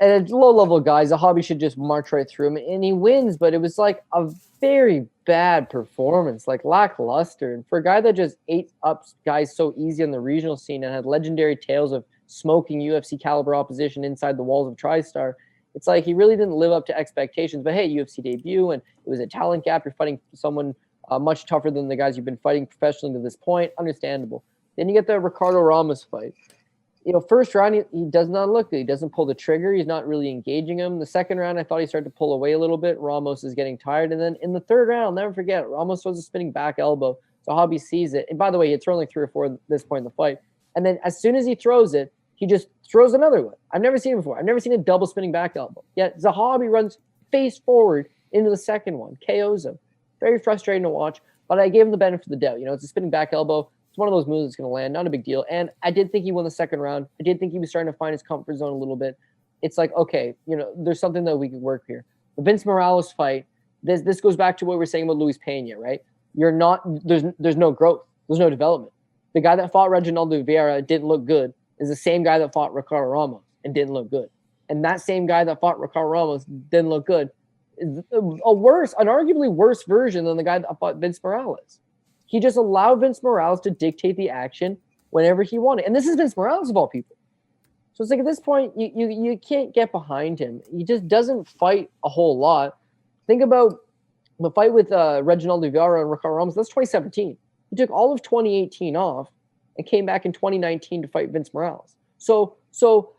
And low-level guys, Zahabi should just march right through him. And he wins, but it was like a very bad performance, like lackluster. And for a guy that just ate up guys so easy on the regional scene and had legendary tales of smoking UFC-caliber opposition inside the walls of TriStar, it's like he really didn't live up to expectations. But hey, UFC debut, and it was a talent gap. You're fighting someone much tougher than the guys you've been fighting professionally to this point. Understandable. Then you get the Ricardo Ramos fight. First round, he does not look good. He doesn't pull the trigger. He's not really engaging him. The second round, I thought he started to pull away a little bit. Ramos is getting tired. And then in the third round, I'll never forget, Ramos throws a spinning back elbow. Zahabi sees it. And by the way, he had thrown like 3 or 4 at this point in the fight. And then as soon as he throws it, he just throws another one. I've never seen it before. I've never seen a double spinning back elbow. Yet Zahabi runs face forward into the second one, KOs him. Very frustrating to watch, but I gave him the benefit of the doubt. It's a spinning back elbow. It's one of those moves that's going to land. Not a big deal. And I did think he won the second round. I did think he was starting to find his comfort zone a little bit. It's like, okay, there's something that we could work here. The Vince Morales fight, this goes back to what we were saying about Luis Pena, right? There's no growth. There's no development. The guy that fought Reginaldo Vieira didn't look good is the same guy that fought Ricardo Ramos and didn't look good. And that same guy that fought Ricardo Ramos didn't look good is an arguably worse version than the guy that fought Vince Morales. He just allowed Vince Morales to dictate the action whenever he wanted. And this is Vince Morales of all people. So it's like at this point, you can't get behind him. He just doesn't fight a whole lot. Think about the fight with Reginaldo Vieira and Ricardo Ramos. That's 2017. He took all of 2018 off and came back in 2019 to fight Vince Morales. So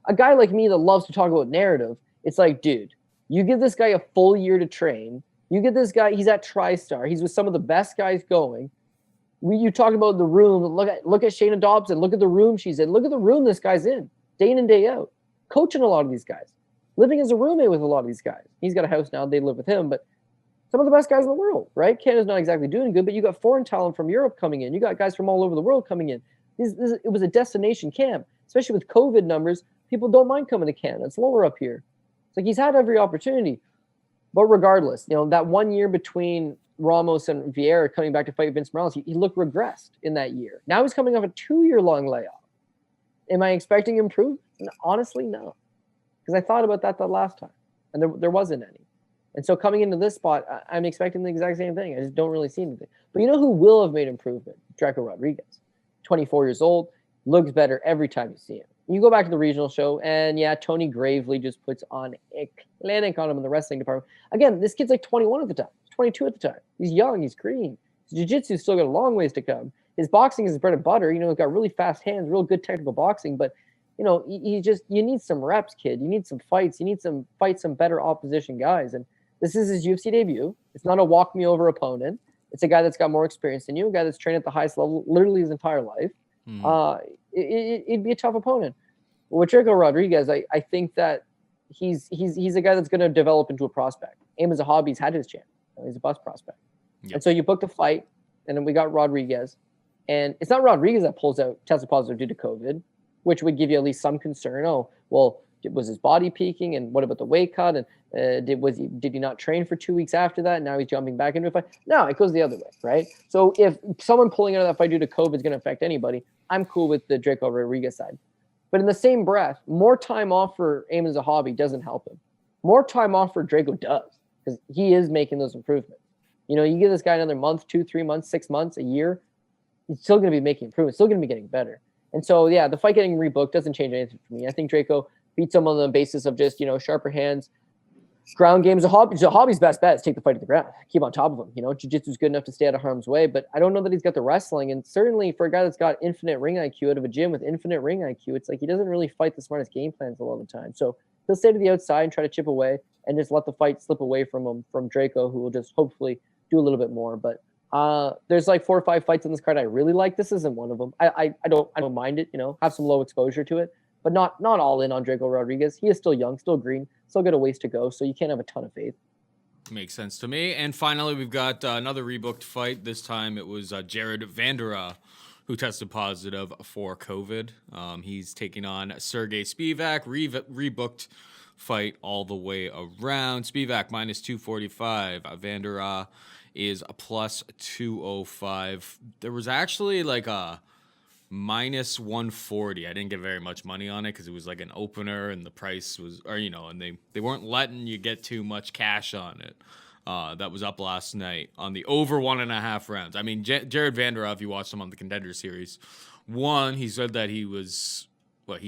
a guy like me that loves to talk about narrative, it's like, dude, you give this guy a full year to train. You get this guy, he's at TriStar. He's with some of the best guys going. You talked about the room. Look at Shayna Dobson. Look at the room she's in. Look at the room this guy's in, day in and day out, coaching a lot of these guys, living as a roommate with a lot of these guys. He's got a house now. They live with him, but some of the best guys in the world, right? Canada's not exactly doing good, but you got foreign talent from Europe coming in. You got guys from all over the world coming in. It was a destination camp, especially with COVID numbers. People don't mind coming to Canada. It's lower up here. It's like he's had every opportunity. But regardless, that 1 year between Ramos and Vieira coming back to fight Vince Morales, he looked regressed in that year. Now he's coming off a 2-year-long layoff. Am I expecting improvement? Honestly, no. Because I thought about that the last time, and there wasn't any. And so coming into this spot, I'm expecting the exact same thing. I just don't really see anything. But you know who will have made improvement? Draco Rodriguez. 24 years old, looks better every time you see him. You go back to the regional show, and yeah, Tony Gravely just puts on a clinic on him in the wrestling department. Again, this kid's like 21 at the time. He's 22 at the time. He's young. He's green. His jiu-jitsu's still got a long ways to come. His boxing is his bread and butter. He's got really fast hands, real good technical boxing. But, you need some reps, kid. You need some fights. You need some better opposition guys. And this is his UFC debut. It's not a walk-me-over opponent. It's a guy that's got more experience than you, a guy that's trained at the highest level literally his entire life. It'd be a tough opponent. With Draco Rodriguez, I think that he's a guy that's going to develop into a prospect. Eamon Zahabi's had his chance. He's a bust prospect. Yep. And so you booked a fight, and then we got Rodriguez. And it's not Rodriguez that pulls out, tested positive due to COVID, which would give you at least some concern. Oh, well, was his body peaking? And what about the weight cut? And did he not train for 2 weeks after that? Now he's jumping back into a fight. No, it goes the other way, right? So if someone pulling out of that fight due to COVID is going to affect anybody, I'm cool with the Draco Rodriguez side. But in the same breath, more time off for Eamon Zahabi doesn't help him. More time off for Draco does, because he is making those improvements. You give this guy another month, 2, 3 months, 6 months, a year, he's still going to be making improvements, still going to be getting better. And so, yeah, the fight getting rebooked doesn't change anything for me. I think Draco beats him on the basis of just, sharper hands. Ground games, Zahabi's best bet is take the fight to the ground. Keep on top of him. Jiu-jitsu's good enough to stay out of harm's way, but I don't know that he's got the wrestling. And certainly for a guy that's got infinite ring IQ out of a gym with infinite ring IQ, it's like he doesn't really fight the smartest game plans a lot of the time. So he'll stay to the outside and try to chip away and just let the fight slip away from him, from Draco, who will just hopefully do a little bit more. But there's like 4 or 5 fights on this card I really like. This isn't one of them. I don't mind it, have some low exposure to it, but not all in on Draco Rodriguez. He is still young, still green, still got a ways to go, so you can't have a ton of faith. Makes sense to me. And finally, we've got another rebooked fight. This time it was Jared Vanderaa, who tested positive for COVID. He's taking on Sergey Spivak. Rebooked fight all the way around. Spivak minus 245. Vanderaa is a plus 205. There was actually like a minus 140. I didn't get very much money on it because it was like an opener and the price was, and they weren't letting you get too much cash on it. That was up last night on the over 1.5 rounds. I mean, Jared Vanderaa, if you watched him on the Contender Series, one, he said that he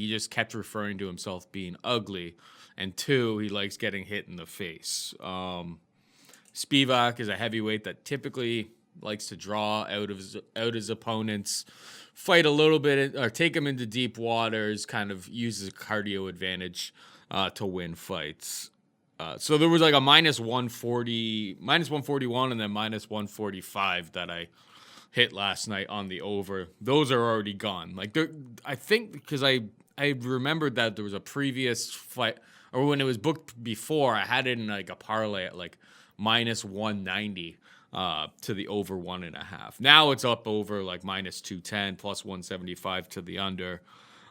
just kept referring to himself being ugly, and 2, he likes getting hit in the face. Spivak is a heavyweight that typically likes to draw out his opponents, fight a little bit, or take him into deep waters, kind of uses a cardio advantage to win fights. So there was like a minus 140, minus 141, and then minus 145 that I hit last night on the over. Those are already gone. Like, I think because I remembered that there was a previous fight, or when it was booked before, I had it in like a parlay at like minus 190. To the over 1.5. Now it's up over like minus 210, plus 175 to the under.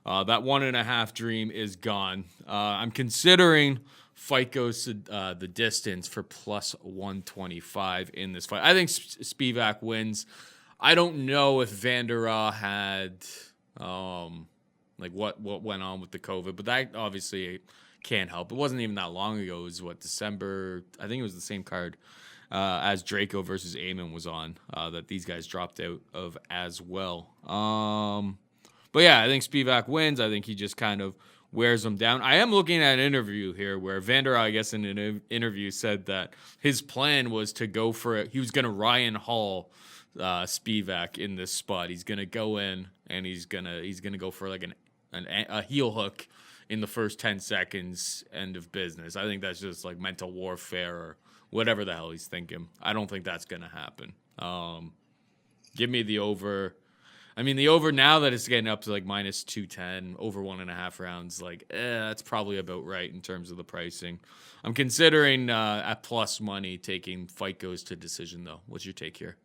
That 1.5 dream is gone. I'm considering fight goes to the distance for plus 125 in this fight. I think Spivak wins. I don't know if Vanderaa had what went on with the COVID, but that obviously can't help. It wasn't even that long ago. It was December. I think it was the same card as Draco versus Eamon was on, that these guys dropped out of as well. But yeah, I think Spivak wins. I think he just kind of wears them down. I am looking at an interview here where Vanderaa, I guess in an interview, said that his plan was to go for it. He was going to Ryan Hall Spivak in this spot. He's going to go in and he's gonna go for like a heel hook in the first 10 seconds, end of business. I think that's just like mental warfare or whatever the hell he's thinking. I don't think that's going to happen. Give me the over. I mean, the over now that it's getting up to like minus 210, over 1.5 rounds, like, that's probably about right in terms of the pricing. I'm considering at plus money taking fight goes to decision, though. What's your take here?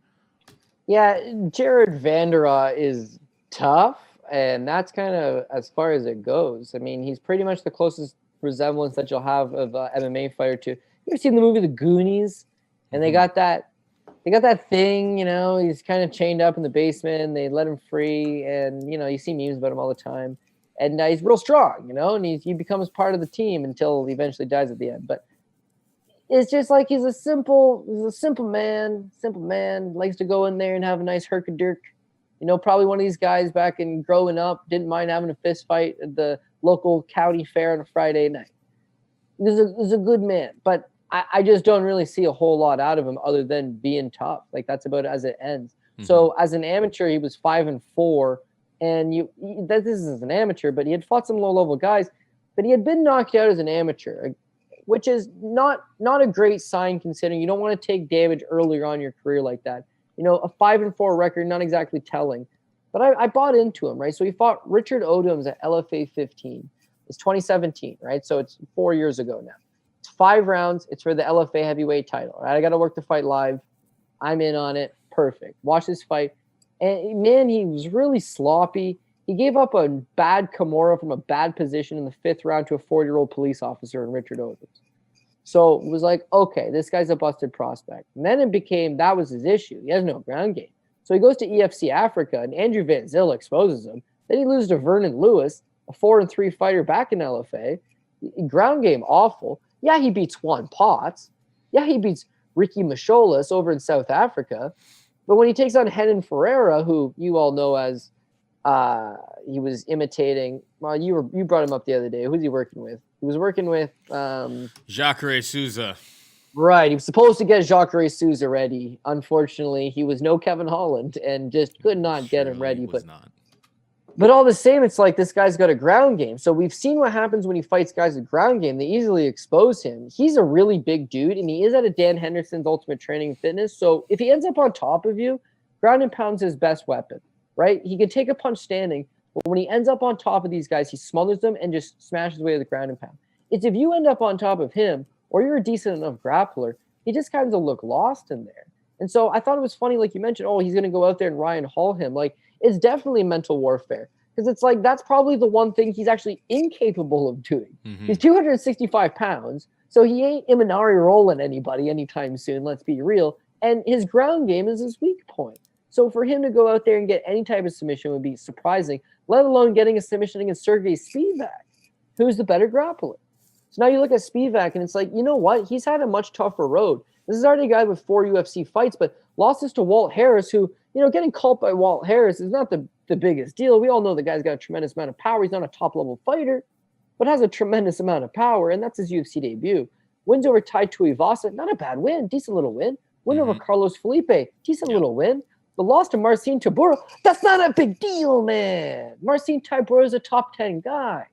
Yeah, Jared Vanderaa is tough, and that's kind of as far as it goes. I mean, he's pretty much the closest resemblance that you'll have of MMA fighter to. You ever seen the movie The Goonies? And they got that thing, he's kind of chained up in the basement, and they let him free, and you see memes about him all the time. And he's real strong, and he becomes part of the team until he eventually dies at the end. But it's just like he's a simple man, likes to go in there and have a nice herk-a-dirk. Probably one of these guys back in growing up didn't mind having a fist fight at the local county fair on a Friday night. He's a good man, but I just don't really see a whole lot out of him other than being tough. Like, that's about as it ends. Mm-hmm. So as an amateur, he was 5-4, and this is an amateur, but he had fought some low-level guys, but he had been knocked out as an amateur, which is not a great sign considering you don't want to take damage earlier on in your career like that. A 5-4 record, not exactly telling. But I bought into him, right? So he fought Richard Odoms at LFA 15. It's 2017, right? So it's 4 years ago now. It's 5 rounds. It's for the LFA heavyweight title, right? I got to work the fight live. I'm in on it. Perfect. Watch this fight. And, man, he was really sloppy. He gave up a bad Kimura from a bad position in the 5th round to a 40-year-old police officer in Richard Odoms. So it was like, okay, this guy's a busted prospect. And then it became that was his issue. He has no ground game. So he goes to UFC Africa, and Andrew Van Zyl exposes him. Then he loses to Vernon Lewis, a 4-3 fighter back in LFA. Ground game awful. Yeah, he beats Juan Potts. Yeah, he beats Ricky Macholas over in South Africa. But when he takes on Renan Ferreira, who you all know as he was imitating. Well, you brought him up the other day. Who's he working with? He was working with Jacare Souza. Right. He was supposed to get Jacare Souza ready. Unfortunately, he was no Kevin Holland and just could not get him ready. But all the same, it's like this guy's got a ground game. So we've seen what happens when he fights guys with ground game. They easily expose him. He's a really big dude, and he is at a Dan Henderson's Ultimate Training and Fitness. So if he ends up on top of you, ground and pound's his best weapon, right? He can take a punch standing, but when he ends up on top of these guys, he smothers them and just smashes away the ground and pound. It's if you end up on top of him, or you're a decent enough grappler, he just kind of look lost in there. And so I thought it was funny, like you mentioned, he's going to go out there and Ryan Hall him. Like, it's definitely mental warfare. Because it's like, that's probably the one thing he's actually incapable of doing. Mm-hmm. He's 265 pounds, so he ain't Imanari rolling anybody anytime soon, let's be real. And his ground game is his weak point. So for him to go out there and get any type of submission would be surprising, let alone getting a submission against Sergey Spivak, who's the better grappler. So now you look at Spivak, and it's like, you know what? He's had a much tougher road. This is already a guy with 4 UFC fights, but losses to Walt Harris, who, getting called by Walt Harris is not the biggest deal. We all know the guy's got a tremendous amount of power. He's not a top-level fighter, but has a tremendous amount of power, and that's his UFC debut. Wins over Tai Tuivasa, not a bad win, decent little win. Win over Carlos Felipe, decent little win. The loss to Marcin Tybura, that's not a big deal, man. Marcin Tybura is a top 10 guy.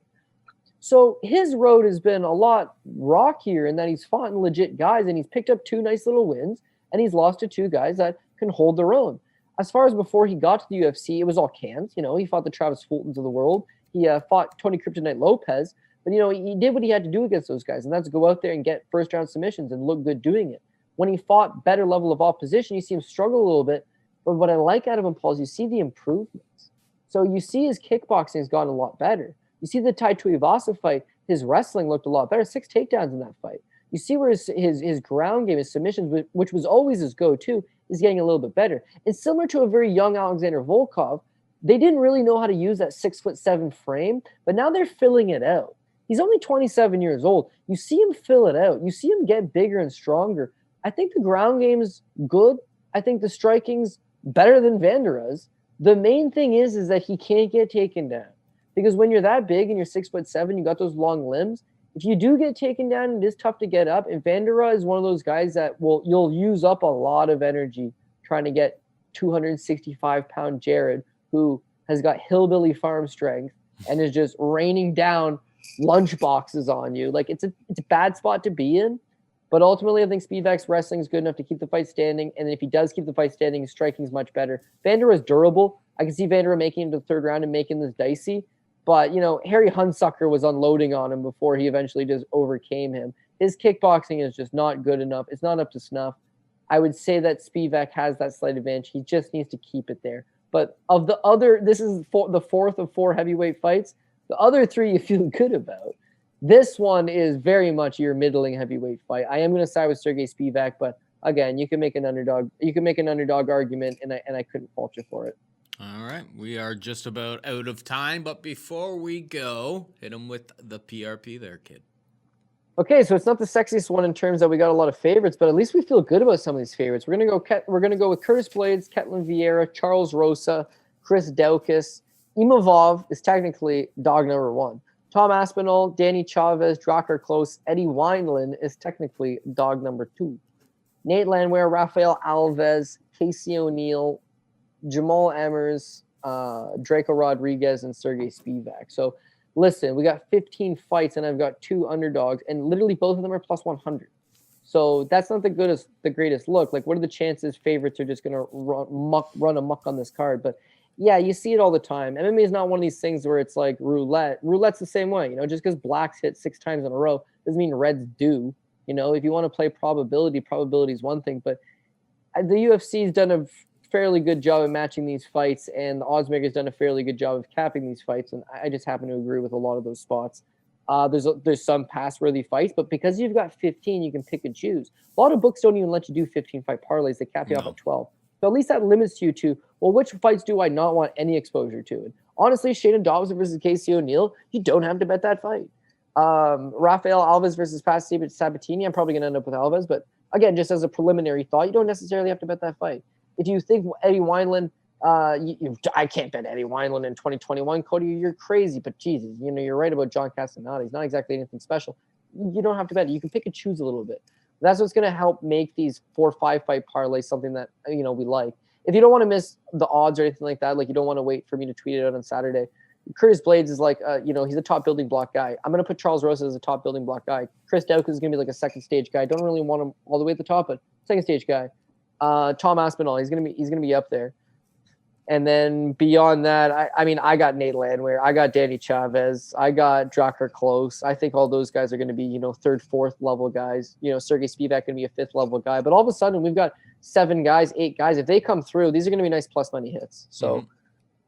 So his road has been a lot rockier in that he's fought legit guys, and he's picked up 2 nice little wins, and he's lost to 2 guys that can hold their own. As far as before he got to the UFC, it was all cans. He fought the Travis Fultons of the world. He fought Tony Kryptonite Lopez. But, he did what he had to do against those guys, and that's go out there and get first-round submissions and look good doing it. When he fought better level of opposition, you see him struggle a little bit. But what I like out of him, Paul, is you see the improvements. So you see his kickboxing has gotten a lot better. You see the Tai Tuivasa fight, his wrestling looked a lot better. 6 takedowns in that fight. You see where his ground game, his submissions, which was always his go-to, is getting a little bit better. And similar to a very young Alexander Volkov, they didn't really know how to use that 6'7" frame, but now they're filling it out. He's only 27 years old. You see him fill it out. You see him get bigger and stronger. I think the ground game is good. I think the striking's better than Vandera's. The main thing is that he can't get taken down. Because when you're that big and you're 6'7", you got those long limbs. If you do get taken down, it is tough to get up. And Vanderaa is one of those guys that you'll use up a lot of energy trying to get 265-pound Jared, who has got hillbilly farm strength and is just raining down lunch boxes on you. Like, it's a bad spot to be in. But ultimately, I think Spivak's wrestling is good enough to keep the fight standing. And then if he does keep the fight standing, his striking is much better. Vanderaa is durable. I can see Vanderaa making it into the third round and making this dicey. But, Harry Hunsucker was unloading on him before he eventually just overcame him. His kickboxing is just not good enough. It's not up to snuff. I would say that Spivak has that slight advantage. He just needs to keep it there. But of the other, this is the fourth of 4 heavyweight fights. The other 3 you feel good about. This one is very much your middling heavyweight fight. I am going to side with Sergey Spivak, but again, you can make an underdog. You can make an underdog argument, and I couldn't fault you for it. All right, we are just about out of time, but before we go, hit them with the PRP there, kid. Okay, so it's not the sexiest one in terms that we got a lot of favorites, but at least we feel good about some of these favorites. We're gonna go with Curtis Blaydes, Ketlin Vieira, Charles Rosa, Chris Daukaus. Imavov is technically dog number 1. Tom Aspinall, Danny Chavez, Drakkar Klose, Eddie Wineland is technically dog number 2. Nate Landwehr, Rafael Alves, Casey O'Neill, Jamal Emmers, Draco Rodriguez, and Sergey Spivak. So listen, we got 15 fights, and I've got 2 underdogs, and literally both of them are plus 100. So that's not the greatest look. Like, what are the chances favorites are just going to run amok on this card? But yeah, you see it all the time. MMA is not one of these things where it's like roulette. Roulette's the same way. Just because blacks hit 6 times in a row doesn't mean reds do. If you want to play probability is one thing. But the UFC's done a fairly good job of matching these fights, and the oddsmaker's done a fairly good job of capping these fights. And I just happen to agree with a lot of those spots. There's some pass-worthy fights, but because you've got 15, you can pick and choose. A lot of books don't even let you do 15-fight parlays. They cap you off at 12. So at least that limits you to, well, which fights do I not want any exposure to? And honestly, Shayna Dobson versus Casey O'Neill, you don't have to bet that fight. Rafael Alves versus Sabatini, I'm probably going to end up with Alves. But again, just as a preliminary thought, you don't necessarily have to bet that fight. If you think Eddie Wineland, I can't bet Eddie Wineland in 2021. Cody, you're crazy. But Jesus, you're right about John Castenada. He's not exactly anything special. You don't have to bet it. You can pick and choose a little bit. That's what's going to help make these 4 or 5 fight parlays something that we like. If you don't want to miss the odds or anything like that, like you don't want to wait for me to tweet it out on Saturday, Curtis Blaydes is like, he's a top building block guy. I'm going to put Charles Rosa as a top building block guy. Chris Daukaus is going to be like a second stage guy. Don't really want him all the way at the top, but second stage guy. Tom Aspinall, he's going to be up there. And then beyond that, I got Nate Landwehr, I got Danny Chavez, I got Drakkar Klose. I think all those guys are going to be, 3rd, 4th level guys. Sergey Spivak going to be a 5th level guy. But all of a sudden, we've got 7 guys, 8 guys. If they come through, these are going to be nice plus money hits. So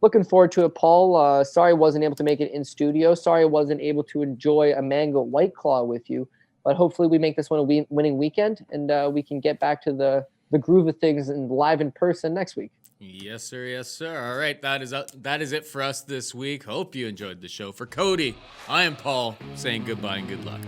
looking forward to it, Paul. Sorry I wasn't able to make it in studio. Sorry I wasn't able to enjoy a mango White Claw with you. But hopefully we make this one a winning weekend, and we can get back to the groove of things and live in person next week. Yes, sir. Yes, sir. All right. That is it for us this week. Hope you enjoyed the show. For Cody, I am Paul saying goodbye and good luck.